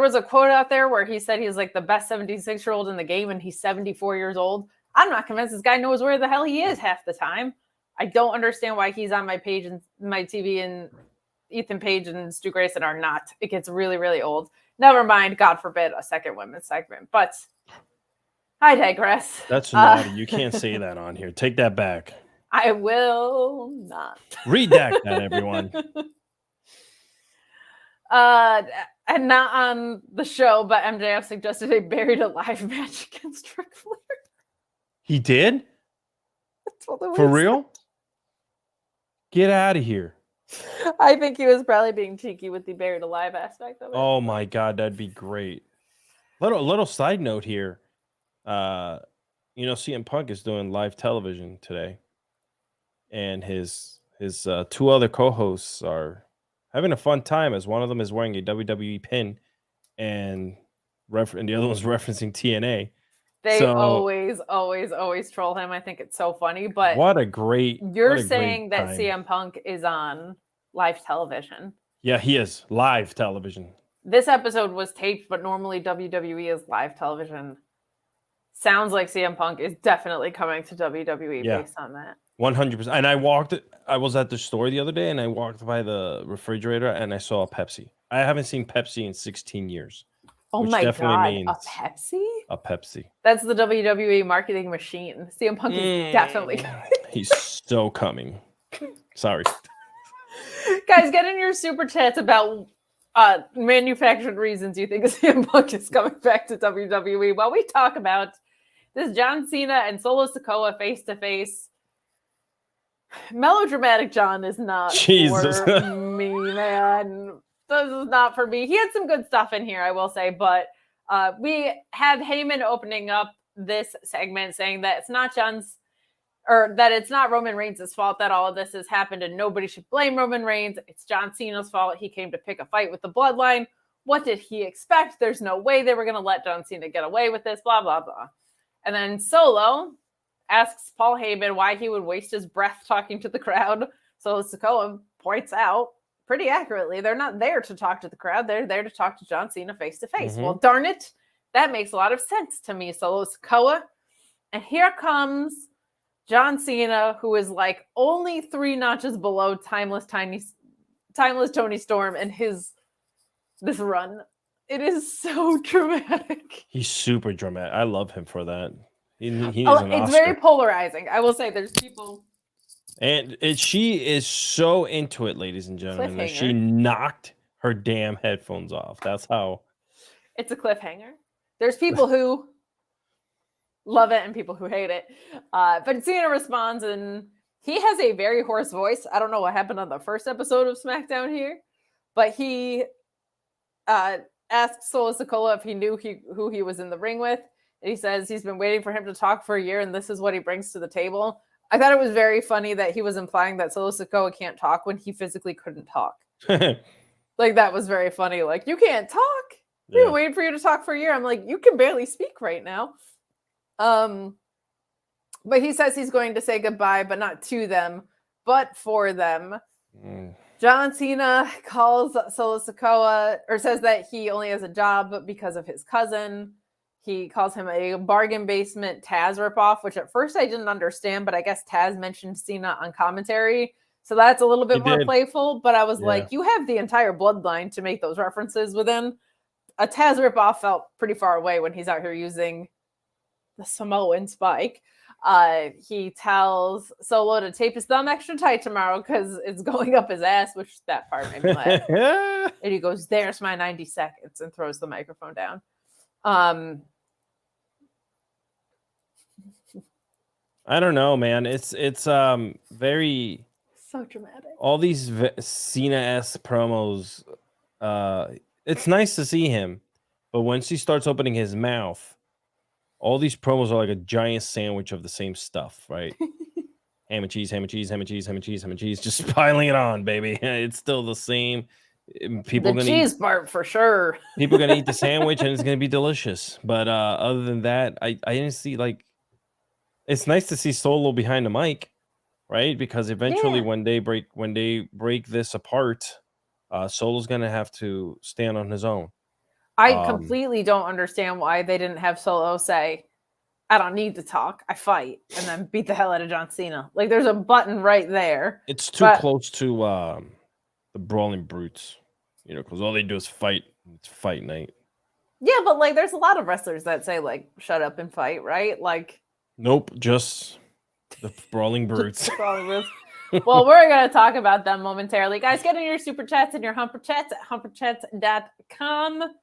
was a quote out there where he said he's like the best 76-year-old in the game and he's 74 years old. I'm not convinced this guy knows where the hell he is half the time. I don't understand why he's on my page and my TV, and Ethan Page and Stu Grayson are not. It gets really, really old. Never mind, God forbid, a second women's segment. But I digress. That's naughty. You can't say that on here. Take that back. I will not. Redact that, everyone. And not on the show, but MJF suggested a buried alive match against Ric Flair. He did? That's what the For real? Get out of here. I think he was probably being cheeky with the buried alive aspect of it. Oh my God, that'd be great. Little side note here. CM Punk is doing live television today, and his two other co-hosts are having a fun time, as one of them is wearing a WWE pin, and the other one's referencing TNA. They always troll him. I think it's so funny. But you're saying that CM Punk is on live television. Yeah, he is live television. This episode was taped, but normally WWE is live television. Sounds like CM Punk is definitely coming to WWE based on that. 100%. And I was at the store the other day and I walked by the refrigerator and I saw a Pepsi. I haven't seen Pepsi in 16 years. Oh my God, a Pepsi? A Pepsi. That's the WWE marketing machine. CM Punk is definitely He's so coming. Sorry. Guys, get in your super chats about manufactured reasons you think CM Punk is coming back to WWE while we talk about this John Cena and Solo Sikoa face-to-face. Melodramatic John is not for me, man. This is not for me. He had some good stuff in here, I will say, but we have Heyman opening up this segment saying that it's not it's not Roman Reigns' fault that all of this has happened and nobody should blame Roman Reigns. It's John Cena's fault. He came to pick a fight with the Bloodline. What did he expect? There's no way they were going to let John Cena get away with this, blah, blah, blah. And then Solo asks Paul Heyman why he would waste his breath talking to the crowd. Solo Sikoa points out pretty accurately, they're not there to talk to the crowd. They're there to talk to John Cena face to face. Well, darn it. That makes a lot of sense to me, Solo Sikoa. And here comes John Cena, who is like only 3 notches below timeless Tony Storm and this run. It is so dramatic. He's super dramatic. I love him for that. He it's very polarizing. I will say there's people And she is so into it, ladies and gentlemen, that she Cliffhanger. knocked her damn headphones off. That's how. It's a cliffhanger. There's people who love it and people who hate it. But Cena responds, and he has a very hoarse voice. I don't know what happened on the first episode of SmackDown here, but he asked Solo Sikoa if he knew who he was in the ring with. And he says he's been waiting for him to talk for a year, and this is what he brings to the table. I thought it was very funny that he was implying that Solo Sikoa can't talk when he physically couldn't talk. Like, that was very funny. Like, you can't talk? We've been waiting for you to talk for a year. I'm like, you can barely speak right now. But he says he's going to say goodbye, but not to them, but for them. John Cena calls Solo Sikoa, or says that he only has a job because of his cousin. He calls him a bargain basement Taz ripoff, which at first I didn't understand, but I guess Taz mentioned Cena on commentary. So that's a little bit more playful, but I was like, you have the entire bloodline to make those references within. A Taz ripoff felt pretty far away when he's out here using the Samoan spike. He tells Solo to tape his thumb extra tight tomorrow because it's going up his ass, which that part made me laugh. And he goes, "There's my 90 seconds," and throws the microphone down. I don't know, man. It's very so dramatic. All these Cena-esque promos. It's nice to see him, but once he starts opening his mouth, all these promos are like a giant sandwich of the same stuff, right? Ham and cheese, ham and cheese, ham and cheese, ham and cheese, ham and cheese, just piling it on, baby. It's still the same. People the cheese part for sure. People gonna eat the sandwich and it's gonna be delicious. But other than that, I didn't see like. It's nice to see Solo behind the mic, right? Because eventually, when they break this apart, Solo's gonna have to stand on his own. I completely don't understand why they didn't have Solo say, "I don't need to talk, I fight," and then beat the hell out of John Cena. Like, there's a button right there. It's too close to the Brawling Brutes, because all they do is fight. It's fight night. Yeah, but like, there's a lot of wrestlers that say like, "Shut up and fight," right? Like. Nope, just the Brawling Brutes. Well, we're going to talk about them momentarily. Guys, get in your super chats and your humper chats at humperchats.com.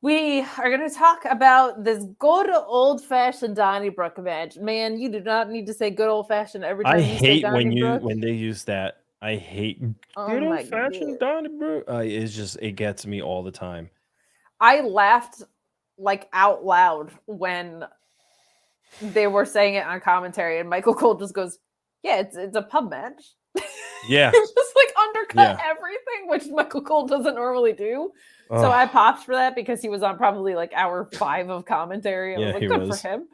We are going to talk about this good old-fashioned Donnybrook match. Man, you do not need to say good old-fashioned every time you say Donnybrook. when they use that. I hate good old-fashioned Donnybrook. It gets me all the time. I laughed like out loud when they were saying it on commentary, and Michael Cole just goes, "Yeah, it's a pub match." Yeah, just like undercut everything, which Michael Cole doesn't normally do. So I popped for that because he was on probably like hour 5 of commentary. I was like, good for him.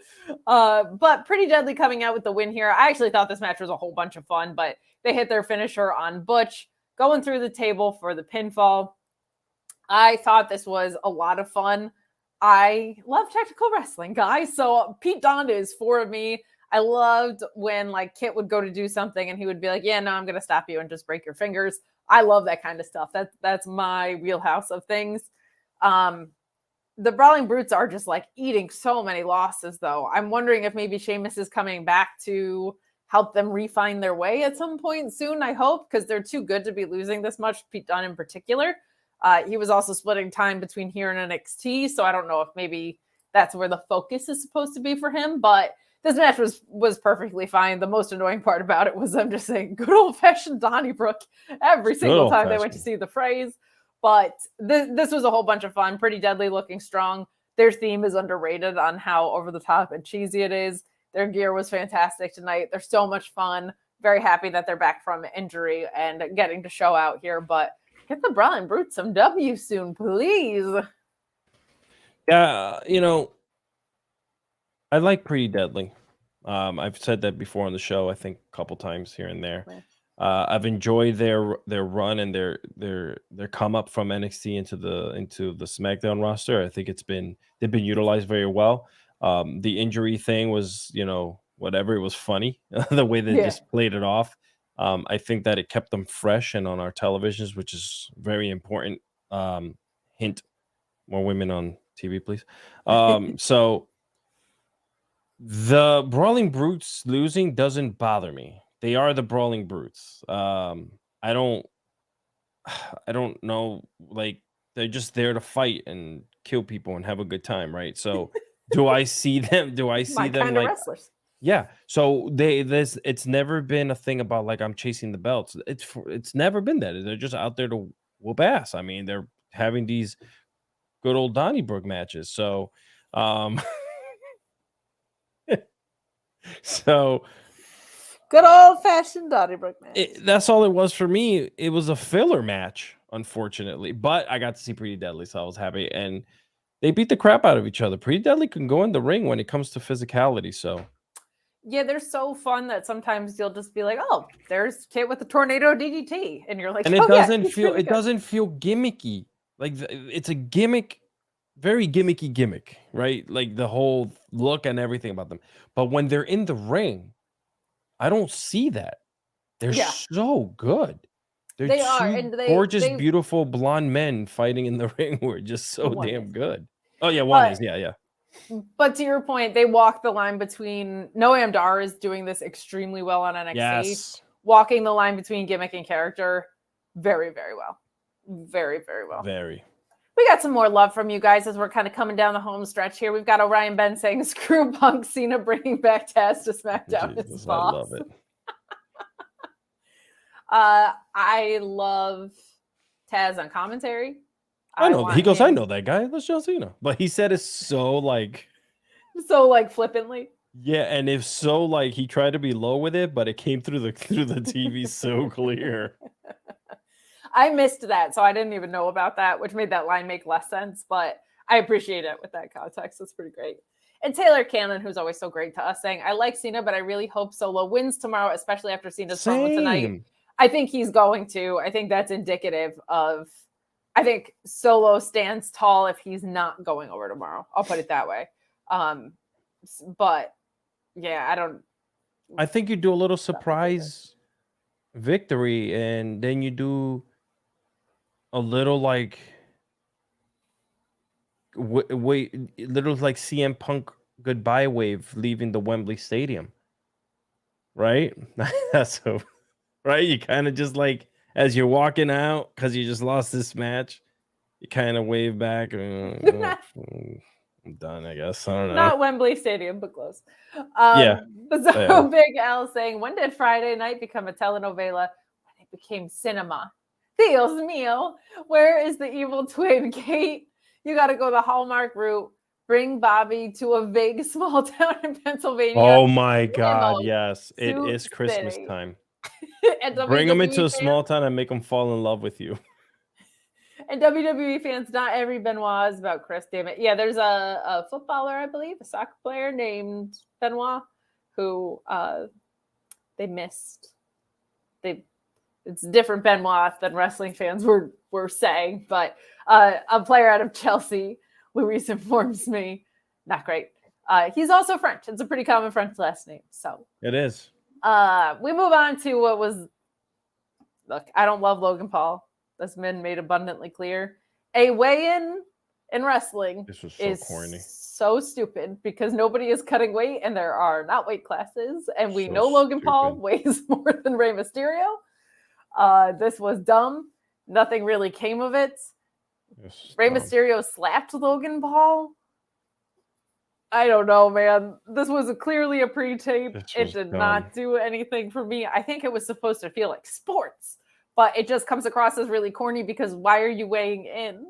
But Pretty Deadly coming out with the win here. I actually thought this match was a whole bunch of fun, but they hit their finisher on Butch, going through the table for the pinfall. I thought this was a lot of fun. I love technical wrestling, guys. So Pete Dunne is for me. I loved when like Kit would go to do something and he would be like, "Yeah, no, I'm going to stop you and just break your fingers." I love that kind of stuff. That's my wheelhouse of things. The Brawling Brutes are just like eating so many losses, though. I'm wondering if maybe Sheamus is coming back to help them refine their way at some point soon, I hope, because they're too good to be losing this much, Pete Dunne in particular. He was also splitting time between here and NXT, so I don't know if maybe that's where the focus is supposed to be for him, but this match was perfectly fine. The most annoying part about it was them just saying good old-fashioned Donnybrook every single time they went to see the phrase, but this was a whole bunch of fun. Pretty Deadly looking strong. Their theme is underrated on how over-the-top and cheesy it is. Their gear was fantastic tonight. They're so much fun. Very happy that they're back from injury and getting to show out here, but get the Brawling Brutes some W soon, please. Yeah, I like Pretty Deadly. I've said that before on the show, I think a couple times here and there. I've enjoyed their run and their come up from NXT into the SmackDown roster. I think they've been utilized very well. The injury thing was, whatever, it was funny the way they just played it off. I think that it kept them fresh and on our televisions, which is very important. Hint: more women on TV, please. So The Brawling Brutes losing doesn't bother me. They are the Brawling Brutes. I don't know, like they're just there to fight and kill people and have a good time, right? So do I see them My kind of like wrestlers. yeah. So it's never been a thing about like I'm chasing the belts. It's never been that. They're just out there to whoop ass. I mean, they're having these good old Donnybrook matches. So so Good old fashioned Donnybrook match. that's all it was for me. It was a filler match, unfortunately, but I got to see Pretty Deadly, so I was happy. And they beat the crap out of each other. Pretty Deadly can go in the ring when it comes to physicality. So Yeah, they're so fun that sometimes you'll just be like, "Oh, there's Kit with the tornado DDT," and you're like, and "Oh it yeah, doesn't he's feel really it good." doesn't feel gimmicky. Like it's a gimmick, very gimmicky gimmick, right? Like the whole look and everything about them. But when they're in the ring, I don't see that. They're Yeah. so good. They're They are, two and gorgeous, they beautiful blonde men fighting in the ring who are just so One damn is. good. Oh yeah, one But is yeah. but to your point, they walk the line between Noam Dar is doing this extremely well on NXT. Yes, Walking the line between gimmick and character very, very well. Very, very well. very. We got some more love from you guys as we're kind of coming down the home stretch here. We've got Orion Ben saying, "Screw Punk, Cena bringing back Taz to SmackDown is Jesus, I boss." love it. I love Taz on commentary. I know. want He goes, I him know that guy. That's John Cena. But he said it so like, so like flippantly. yeah, and if so like he tried to be low with it, but it came through the TV so clear. I missed that, so I didn't even know about that, which made that line make less sense, but I appreciate it with that context. That's pretty great. And Taylor Cannon, who's always so great to us, saying, "I like Cena, but I really hope Solo wins tomorrow, especially after Cena's promo tonight." Same. I think he's going to. I think that's indicative of, I think Solo stands tall if he's not going over tomorrow. I'll put it that way. But yeah, I think you do a little surprise victory, and then you do a little like wait, little like CM Punk goodbye wave leaving the Wembley Stadium, right? That's so right. You kind of just like as you're walking out because you just lost this match, you kind of wave back. I'm done, I guess. I don't know. not Wembley Stadium, but close. Yeah. So Yeah. Big L saying, "When did Friday night become a telenovela? When it became cinema. Dios mío, where is the evil twin, Kate? You got to go the Hallmark route. Bring Bobby to a vague small town in Pennsylvania. Oh my God! Limo, Yes, it Sioux is Christmas City. time. And Bring them WWE into a fans- small town and make them fall in love with you. And WWE fans, not every Benoit is about Chris, damn it. Yeah, there's a footballer, I believe, a soccer player named Benoit, who they missed. It's different Benoit than wrestling fans were saying, but a player out of Chelsea, Luis informs me, not great. He's also French. It's a pretty common French last name. So It is. we move on to what was. Look, I don't love Logan Paul. That's been made abundantly clear. A weigh-in in wrestling This was so is corny. so stupid because nobody is cutting weight and there are not weight classes. And we So know Logan Paul stupid. weighs more than Rey Mysterio. This was dumb. Nothing really came of it. Rey Mysterio slapped Logan Paul. I don't know, man. This was clearly a pre-tape. This It was did dumb. not do anything for me. I think it was supposed to feel like sports, but it just comes across as really corny because why are you weighing in?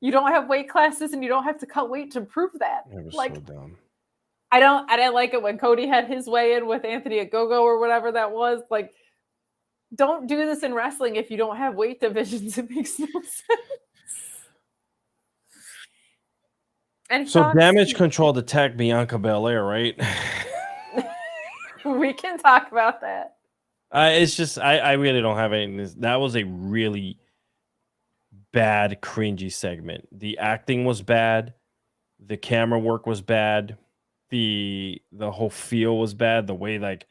You don't have weight classes and you don't have to cut weight to prove that. It was Like, so dumb. I didn't like it when Cody had his weigh in with Anthony Ogogo or whatever that was. Like, don't do this in wrestling if you don't have weight divisions. It makes no sense. And So Damage Control attacked Bianca Belair, right? we can talk about that. It's just I really don't have any. That was a really bad, cringy segment. The acting was bad. The camera work was bad. The whole feel was bad. The way like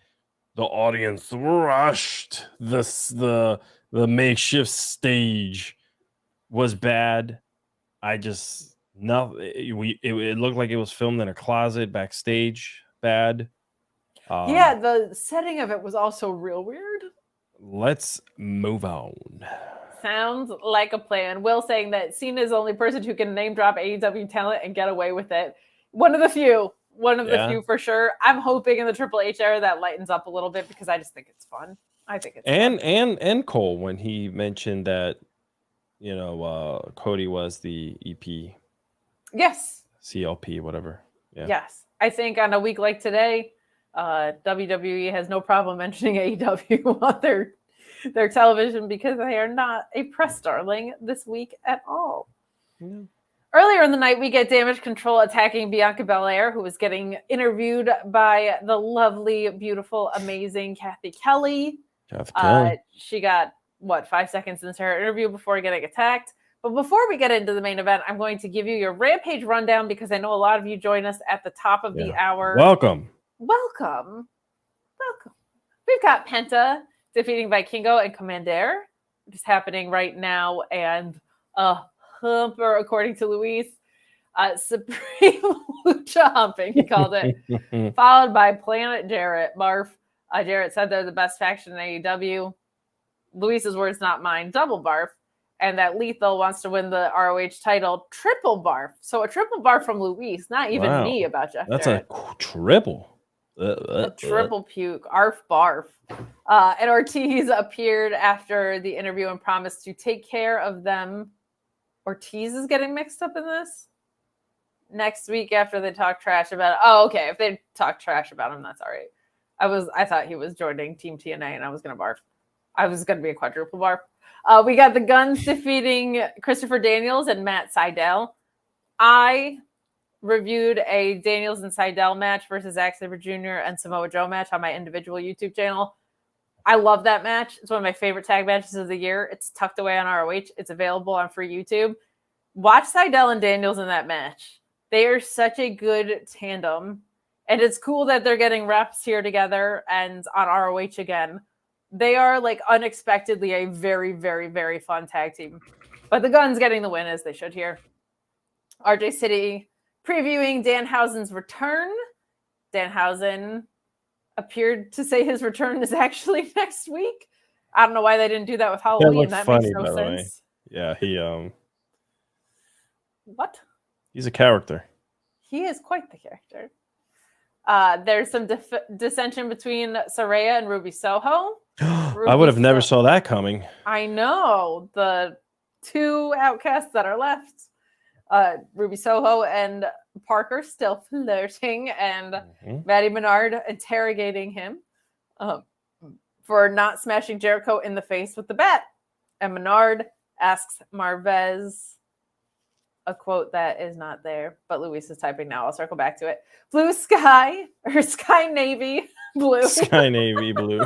the audience rushed the makeshift stage was bad. I just No, it looked like it was filmed in a closet backstage. Bad. Yeah, the setting of it was also real weird. Let's move on. Sounds like a plan. Will saying that Cena is the only person who can name drop AEW talent and get away with it. One of the few. One of the few for sure. I'm hoping in the Triple H era that lightens up a little bit because I just think it's fun. I think it's fun. And Cole when he mentioned that, Cody was the EP. Yes. CLP, whatever. Yeah. Yes. I think on a week like today, WWE has no problem mentioning AEW on their television because they are not a press darling this week at all. Yeah. Earlier in the night, we get Damage Control attacking Bianca Belair, who was getting interviewed by the lovely, beautiful, amazing Kathy Kelly. She got, 5 seconds into her interview before getting attacked. But before we get into the main event, I'm going to give you your Rampage rundown because I know a lot of you join us at the top of the hour. Welcome. We've got Penta defeating Vikingo and Commander, which is happening right now, and humper, according to Luis. Supreme Lucha humping, he called it. Followed by Planet Jarrett. Barf. Jarrett said they're the best faction in AEW. Luis's words, not mine. Double barf. And that Lethal wants to win the ROH title. Triple barf. So a triple barf from Luis, not even me about Jeff Jarrett. That's a triple. A triple puke. Arf barf. And Ortiz appeared after the interview and promised to take care of them. Ortiz is getting mixed up in this? Next week after they talk trash about it. Oh, okay. If they talk trash about him, that's all right. I thought he was joining Team TNA and I was going to barf. I was going to be a quadruple barf. We got the Guns defeating Christopher Daniels and Matt Sydal. I reviewed a Daniels and Sydal match versus Zack Sabre Jr. and Samoa Joe match on my individual YouTube channel. I love that match. It's one of my favorite tag matches of the year. It's tucked away on ROH. It's available on free YouTube. Watch Sydal and Daniels in that match. They are such a good tandem. And it's cool that they're getting reps here together and on ROH again. They are like unexpectedly a very, very, very fun tag team. But the Guns getting the win as they should here. RJ City previewing Danhausen's return. Danhausen appeared to say his return is actually next week. I don't know why they didn't do that with Halloween. That makes no sense. Yeah, he What? He's a character. He is quite the character. There's some dissension between Saraya and Ruby Soho. I would have never saw that coming. I know. The two outcasts that are left. Ruby Soho and Parker still flirting, and Maddie Menard interrogating him for not smashing Jericho in the face with the bat. And Menard asks Marvez a quote that is not there, but Luis is typing now. I'll circle back to it. Blue Sky, or Sky Navy Blue. Sky Navy Blue.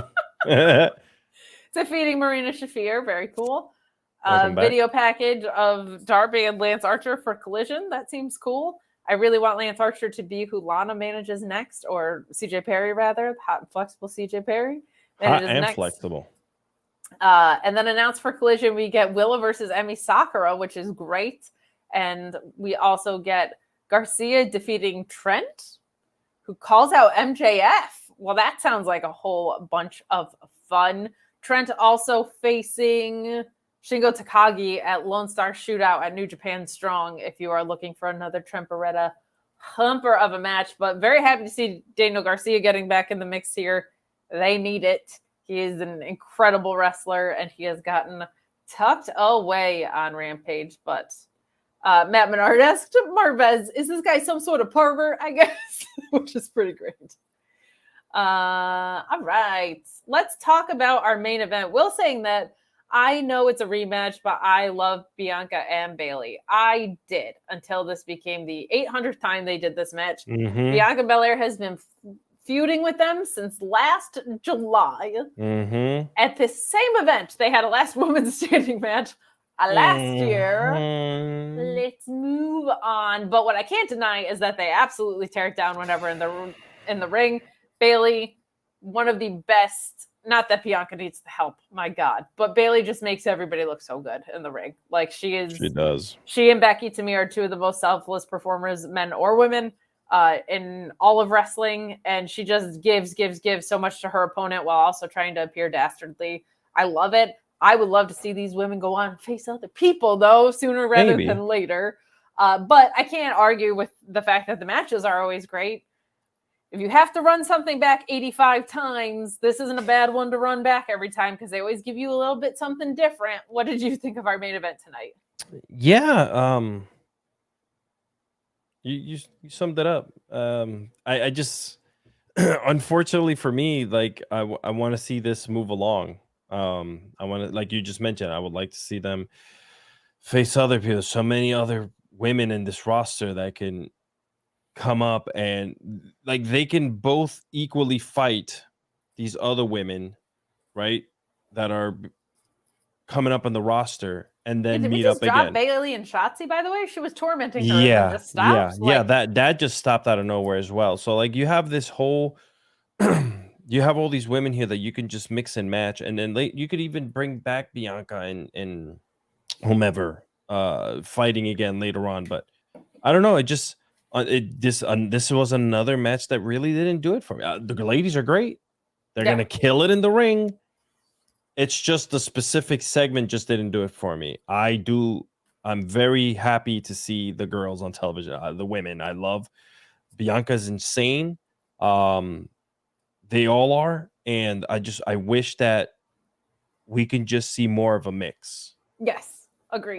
Defeating Marina Shafir. Very cool. Welcome Video package of Darby and Lance Archer for Collision. That seems cool. I really want Lance Archer to be who Lana manages next, or CJ Perry rather. Hot and flexible CJ Perry. Hot and flexible. And then announced for Collision, we get Willa versus Emi Sakura, which is great. And we also get Garcia defeating Trent, who calls out MJF. Well, that sounds like a whole bunch of fun. Trent also facing Shingo Takagi at Lone Star Shootout at New Japan Strong if you are looking for another Trent Beretta humper of a match. But very happy to see Daniel Garcia getting back in the mix here. They need it. He is an incredible wrestler, and he has gotten tucked away on Rampage. But Matt Menard asked Marvez, is this guy some sort of pervert, I guess? Which is pretty great. All right. Let's talk about our main event. Will saying that I know it's a rematch, but I love Bianca and Bayley. I did until this became the 800th time they did this match. Bianca Belair has been feuding with them since last July. At this same event, they had a last women's standing match last year. Let's move on. But what I can't deny is that they absolutely tear it down whenever in the ring. Bayley, one of the best not that Bianca needs the help, my God, but Bayley just makes everybody look so good in the ring. Like she does. She and Becky, to me, are two of the most selfless performers, men or women, in all of wrestling. And she just gives so much to her opponent while also trying to appear dastardly. I love it. I would love to see these women go on and face other people, though, sooner rather than later. But I can't argue with the fact that the matches are always great. If you have to run something back 85 times, this isn't a bad one to run back every time because they always give you a little bit something different. What did you think of our main event tonight? Yeah, you summed it up. I just unfortunately for me, like I want to see this move along. I want to, like you just mentioned, I would like to see them face other people. So many other women in this roster that can come up and like they can both equally fight these other women, right? That are coming up on the roster and then Did we meet just up drop again. Bayley and Shotzi, by the way? She was tormenting her and then just stopped. Yeah. That just stopped out of nowhere as well. So like you have this whole you have all these women here that you can just mix and match, and then you could even bring back Bianca and whomever fighting again later on. But I don't know. It just this was another match that really didn't do it for me. The ladies are great. They're gonna kill it in the ring. It's just the specific segment just didn't do it for me. I'm very happy to see the girls on television. The women, I love. Bianca's insane. They all are, and I wish that we can just see more of a mix. Yes, agreed.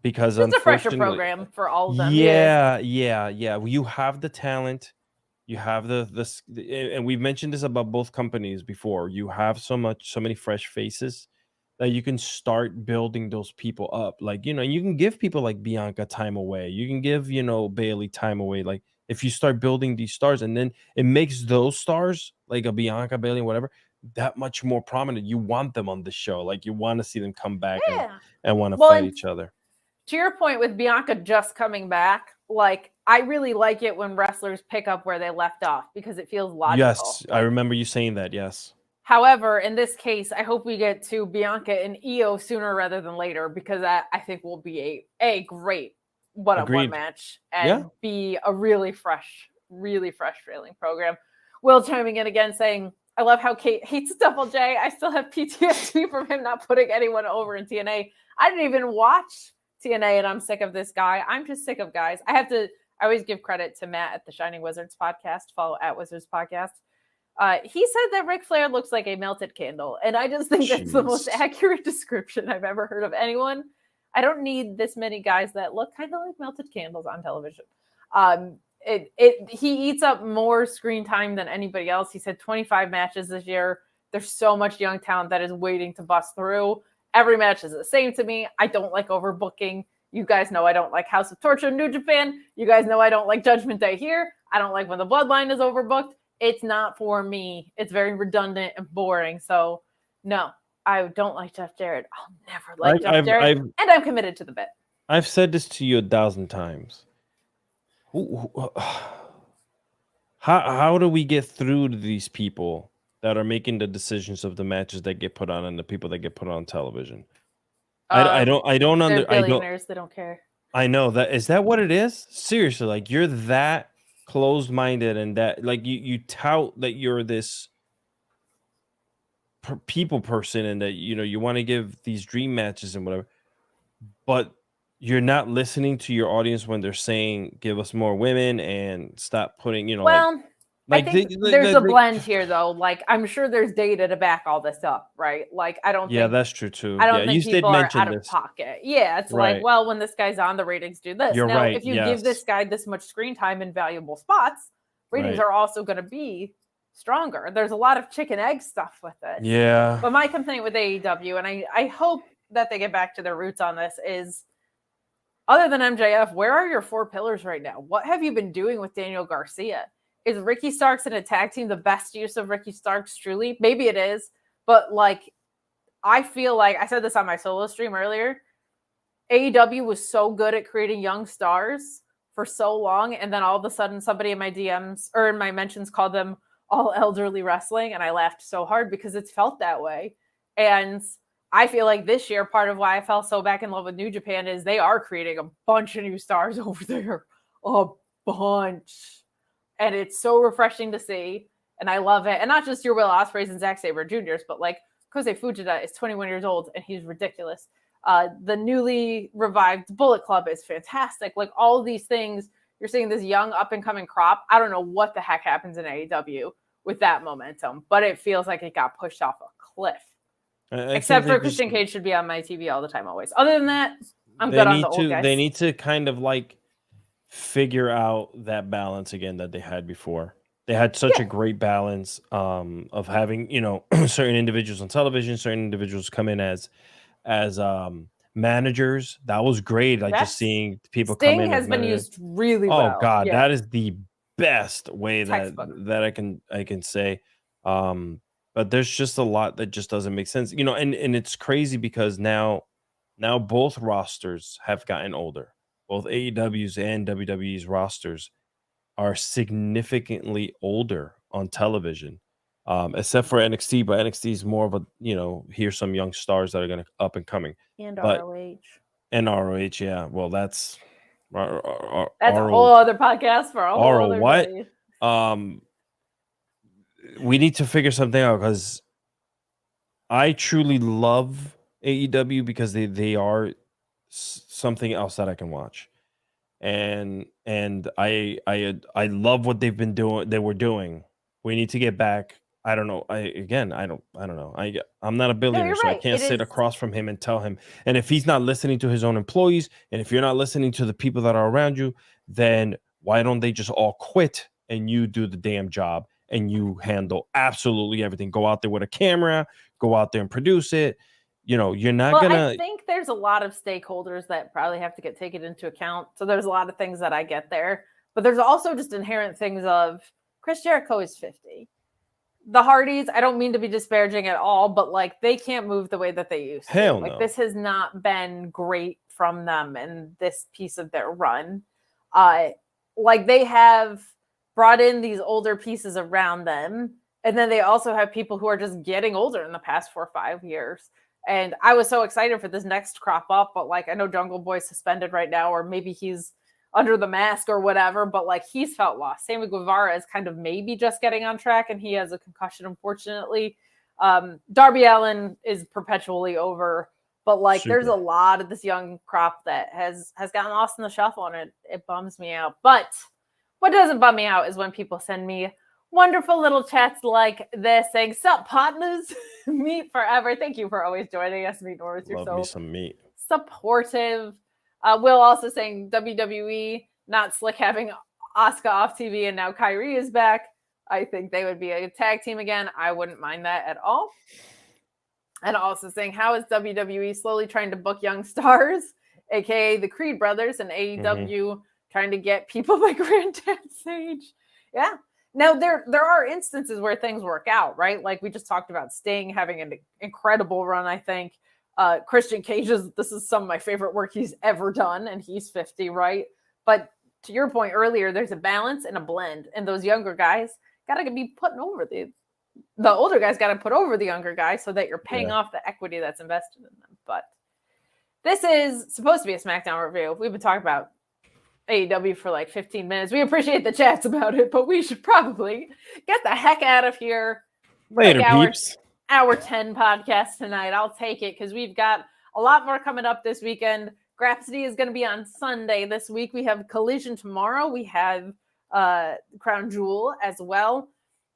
Because it's a fresher program for all of them. Yeah. You have the talent. You have the and we've mentioned this about both companies before. You have so many fresh faces that you can start building those people up. Like, you can give people like Bianca time away. You can give, Bayley time away. Like if you start building these stars, and then it makes those stars like a Bianca, Bayley, whatever, that much more prominent. You want them on the show. Like you want to see them come back and want to fight each other. To your point with Bianca just coming back, like I really like it when wrestlers pick up where they left off because it feels logical. Yes, I remember you saying that. Yes. However, in this case, I hope we get to Bianca and Io sooner rather than later because I think will be a great one-on-one match and be a really fresh trailing program. Will chiming in again saying, I love how Kate hates Double J. I still have PTSD from him not putting anyone over in TNA. I didn't even watch TNA and I'm sick of this guy. I'm just sick of guys. I always give credit to Matt at the Shining Wizards podcast. Follow at Wizards podcast. He said that Ric Flair looks like a melted candle. And I just think that's the most accurate description I've ever heard of anyone. I don't need this many guys that look kind of like melted candles on television. He eats up more screen time than anybody else. He said 25 matches this year. There's so much young talent that is waiting to bust through. Every match is the same to me. I don't like overbooking. You guys know I don't like House of Torture in New Japan. You guys know I don't like Judgment Day here. I don't like when the Bloodline is overbooked. It's not for me. It's very redundant and boring. So, no, I don't like Jeff Jarrett. I'll never like Jeff Jarrett. And I'm committed to the bit. I've said this to you 1,000 times. How do we get through to these people that are making the decisions of the matches that get put on and the people that get put on television? I don't they're billionaires. They don't care. I know that. Is that what it is? Seriously, like you're that closed-minded and that like you tout that you're this people person and that you want to give these dream matches and whatever, but you're not listening to your audience when they're saying give us more women and stop putting I think there's a blend here, though. Like, I'm sure there's data to back all this up, right? Like, I don't think... Yeah, that's true, too. I don't think people are out of pocket. Yeah, it's like, well, when this guy's on, the ratings do this. You're now, right, if you give this guy this much screen time in valuable spots, ratings are also going to be stronger. There's a lot of chicken egg stuff with it. Yeah. But my complaint with AEW, and I hope that they get back to their roots on this, is other than MJF, where are your four pillars right now? What have you been doing with Daniel Garcia? Is Ricky Starks in a tag team the best use of Ricky Starks truly? Maybe it is. But, like, I feel like, I said this on my solo stream earlier, AEW was so good at creating young stars for so long, and then all of a sudden somebody in my DMs or in my mentions called them all elderly wrestling, and I laughed so hard because it's felt that way. And I feel like this year, part of why I fell so back in love with New Japan is they are creating a bunch of new stars over there. A bunch. And it's so refreshing to see. And I love it. And not just your Will Ospreays and Zack Sabre Jr.'s, but like Kosei Fujita is 21 years old and he's ridiculous. The newly revived Bullet Club is fantastic. Like all of these things, you're seeing this young up and coming crop. I don't know what the heck happens in AEW with that momentum, but it feels like it got pushed off a cliff. Except for Christian Cage should be on my TV all the time, always. Other than that, I'm good on the old guys. They need to kind of like figure out that balance again that they had before. They had such a great balance of having, certain individuals on television, certain individuals come in as managers. That was great. Like just seeing people come in. Sting has been used really well. Oh God, that is the best way that I can say. But there's just a lot that just doesn't make sense, and it's crazy because now both rosters have gotten older. Both AEW's and WWE's rosters are significantly older on television, except for NXT. But NXT is more of a, here's some young stars that are going to up and coming. And ROH. And ROH, yeah. Well, that's a whole other podcast for a whole other day. We need to figure something out because I truly love AEW because they are something else that I can watch, and I love what they've been doing. They were doing. We need to get back. I don't know. I don't know. I'm not a billionaire, so I can't sit across from him and tell him. And if he's not listening to his own employees, and if you're not listening to the people that are around you, then why don't they just all quit and you do the damn job and you handle absolutely everything? Go out there with a camera, go out there and produce it. You're not gonna. I think there's a lot of stakeholders that probably have to get taken into account. So there's a lot of things that I get there, but there's also just inherent things of Chris Jericho is 50. The Hardys, I don't mean to be disparaging at all, but like they can't move the way that they used to. Hell like no. This has not been great from them in this piece of their run. Like they have brought in these older pieces around them, and then they also have people who are just getting older in the past 4 or 5 years. And I was so excited for this next crop up, but like I know Jungle Boy's suspended right now, or maybe he's under the mask or whatever, but like he's felt lost. Sammy Guevara is kind of maybe just getting on track, and he has a concussion, unfortunately. Darby Allin is perpetually over, but like there's a lot of this young crop that has gotten lost in the shuffle, and it bums me out. But what doesn't bum me out is when people send me wonderful little chats like this saying, "Sup, partners? Meat forever." Thank you for always joining us, Meat Norris. You're Love me some meat. Supportive. Will also saying WWE, not slick having Asuka off TV and now Kyrie is back. I think they would be a tag team again. I wouldn't mind that at all. And also saying, how is WWE slowly trying to book young stars, aka the Creed brothers, and AEW trying to get people like Granddad Sage? Yeah. Now there are instances where things work out, right? Like we just talked about Sting having an incredible run, I think. Christian Cage this is some of my favorite work he's ever done, and he's 50, right? But to your point earlier, there's a balance and a blend, and those younger guys gotta be putting over the older guys gotta put over the younger guys so that you're paying off the equity that's invested in them. But this is supposed to be a SmackDown review. We've been talking about AEW for like 15 minutes. We appreciate the chats about it, but we should probably get the heck out of here. Later, peeps. Hour 10 podcast tonight. I'll take it because we've got a lot more coming up this weekend. Grapsity is going to be on Sunday this week. We have Collision tomorrow. We have Crown Jewel as well.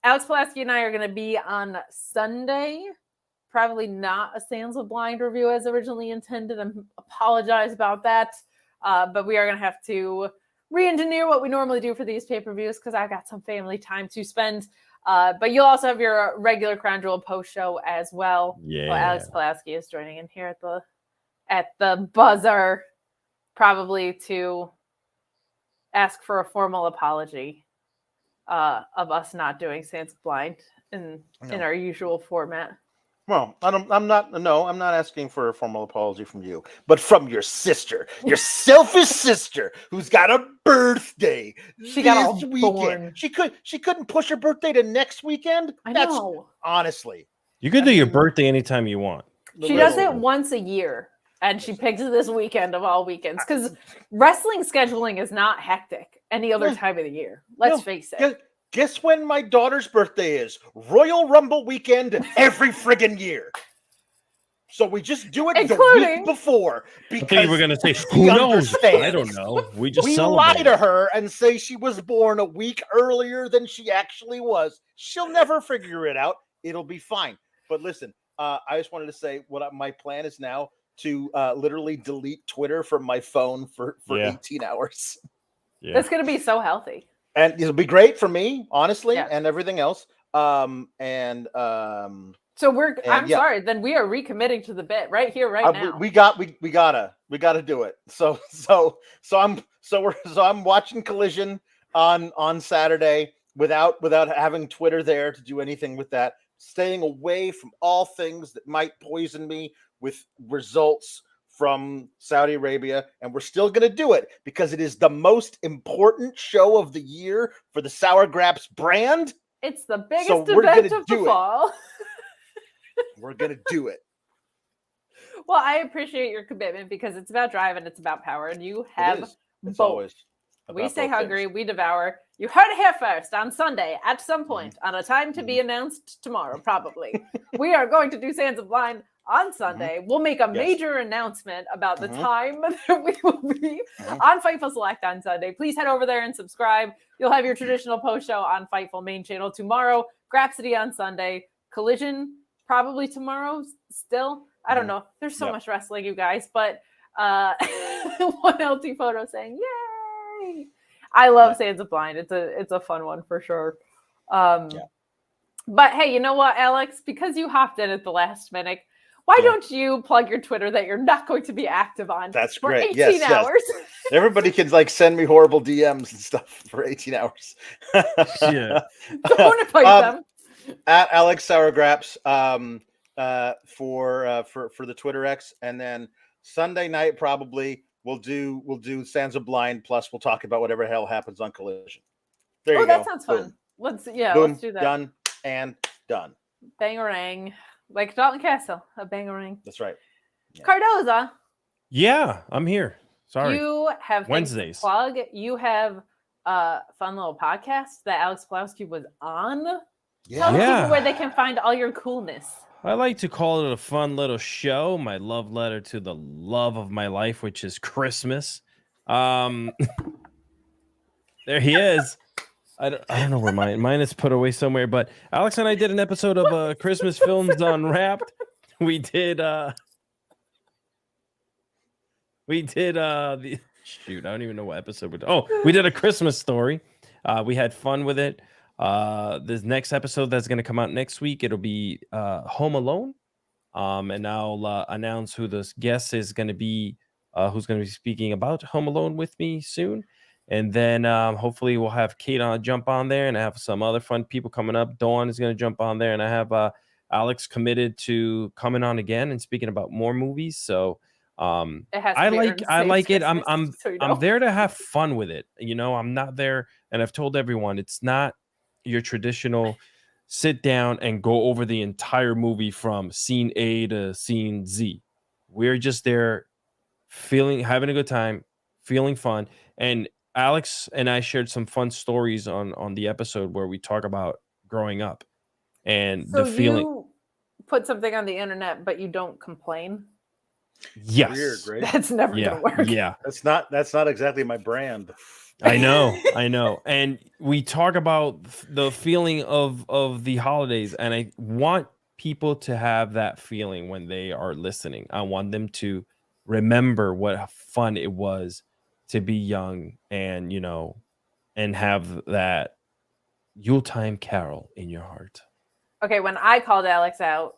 Alex Pulaski and I are going to be on Sunday. Probably not a Sands of Blind review as originally intended. I apologize about that. But we are going to have to re-engineer what we normally do for these pay-per-views because I've got some family time to spend. But you'll also have your regular Crown Jewel post show as well. Yeah. Well, Alex Pulaski is joining in here at the buzzer, probably to ask for a formal apology of us not doing Sans Blind in our usual format. Well, I'm not asking for a formal apology from you, but from your sister, your selfish sister, who's got a birthday She got all this weekend. born. She couldn't push her birthday to next weekend. I That's know. honestly. You can do your birthday anytime you want. She does it once a year, and she picks this weekend of all weekends because wrestling scheduling is not hectic any other time of the year. Let's face it. Guess when my daughter's birthday is? Royal Rumble weekend every friggin' year. So we just do it the week before. Because I thought you were going to say, who knows? I don't know. We lie to her and say she was born a week earlier than she actually was. She'll never figure it out. It'll be fine. But listen, I just wanted to say my plan is now to literally delete Twitter from my phone for 18 hours. Yeah. That's going to be so healthy. And it'll be great for me, honestly, and everything else. So sorry, then we are recommitting to the bit right here, right now. We gotta do it. So I'm watching Collision on Saturday without having Twitter there to do anything with that. Staying away from all things that might poison me with results from Saudi Arabia, and we're still going to do it because it is the most important show of the year for the Sour Graps brand. It's the biggest event of the fall. We're going to do it. Well, I appreciate your commitment because it's about drive and it's about power, and you have both. We stay hungry, we devour. You heard it here first on Sunday at some point on a time to be announced tomorrow, probably. We are going to do Sands of Blind on Sunday. We'll make a major announcement about the time that we will be on Fightful Select on Sunday. Please head over there and subscribe. You'll have your traditional post show on Fightful main channel tomorrow. Grapsity on Sunday. Collision probably tomorrow still. I don't know. There's so much wrestling, you guys. But one LT photo saying, yay! I love Sands of Blind. It's a fun one for sure. But hey, you know what, Alex? Because you hopped in at the last minute, why don't you plug your Twitter that you're not going to be active on? That's for great. 18 hours. Everybody can send me horrible DMs and stuff for 18 hours. Don't invite them. At Alex Sourgraps for the Twitter X, and then Sunday night probably we'll do Sands of Blind, plus we'll talk about whatever hell happens on Collision. There you go. That sounds fun. Let's do that. Done and done. Bangarang. Like Dalton Castle, a bangarang. That's right. Yeah. Cardoza. Yeah, I'm here. Sorry. You have Wednesdays. Plug. You have a fun little podcast that Alex Pulowski was on. Tell people where they can find all your coolness. I like to call it a fun little show. My love letter to the love of my life, which is Christmas. There he is. I don't know where mine is put away somewhere, but Alex and I did an episode of Christmas Films Unwrapped. We did the shoot, I don't even know what episode we did. Oh, we did a Christmas story. We had fun with it. This next episode that's going to come out next week, it'll be Home Alone. And I'll announce who this guest is going to be, who's going to be speaking about Home Alone with me soon. And then hopefully we'll have Kate jump on there, and I have some other fun people coming up. Dawn is going to jump on there, and I have Alex committed to coming on again and speaking about more movies. So I like it. I'm there to have fun with it. You know, I'm not there, and I've told everyone it's not your traditional sit down and go over the entire movie from scene A to scene Z. We're just there having a good time, feeling fun. And Alex and I shared some fun stories on the episode where we talk about growing up and the feeling. You put something on the internet, but you don't complain. Yes. Weird, right? That's never gonna work. Yeah. That's not exactly my brand. I know. And we talk about the feeling of the holidays, and I want people to have that feeling when they are listening. I want them to remember what fun it was to be young and, you know, and have that Yuletime carol in your heart. Okay, when I called Alex out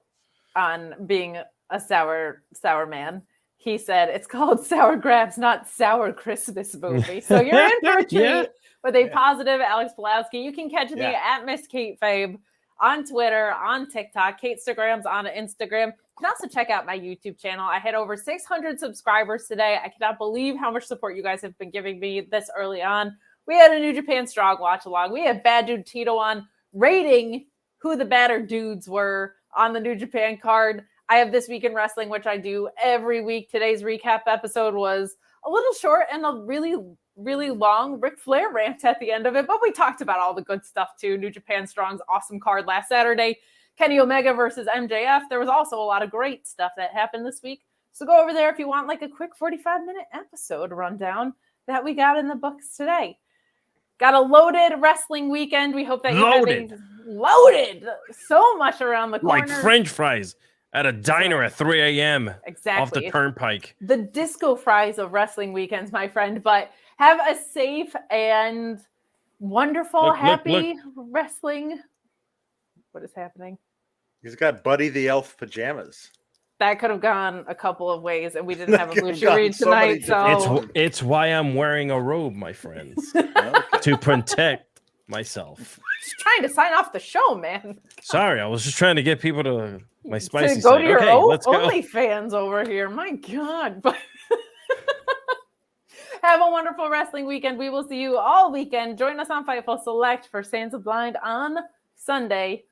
on being a sour man, he said it's called Sour Grabs, not Sour Christmas movie. So you're in for a treat with a positive Alex Pulowski. You can catch me at Miss Kate Fabe on Twitter, on TikTok. Katestagrams on Instagram. You can also check out my YouTube channel. I hit over 600 subscribers today. I cannot believe how much support you guys have been giving me this early on. We had a New Japan Strong watch along. We had Bad Dude Tito on rating who the badder dudes were on the New Japan card. I have This Week in Wrestling, which I do every week. Today's recap episode was a little short and a really, really long Ric Flair rant at the end of it, but we talked about all the good stuff too. New Japan Strong's awesome card last Saturday. Kenny Omega versus MJF. There was also a lot of great stuff that happened this week. So go over there if you want like a quick 45-minute episode rundown that we got in the books today. Got a loaded wrestling weekend. We hope that you're having loaded so much around the corner. Like French fries at a diner at 3 a.m. Exactly. off the turnpike. The disco fries of wrestling weekends, my friend. But have a safe and wonderful, happy wrestling. What is happening? He's got Buddy the Elf pajamas. That could have gone a couple of ways, and we didn't have a Lucha read tonight. So it's why I'm wearing a robe, my friends, to protect myself. Just trying to sign off the show, man. Sorry, I was just trying to get people to my spicy to go side. to your Let's go. OnlyFans over here. My God. But have a wonderful wrestling weekend. We will see you all weekend. Join us on Fightful Select for Sands of Blind on Sunday.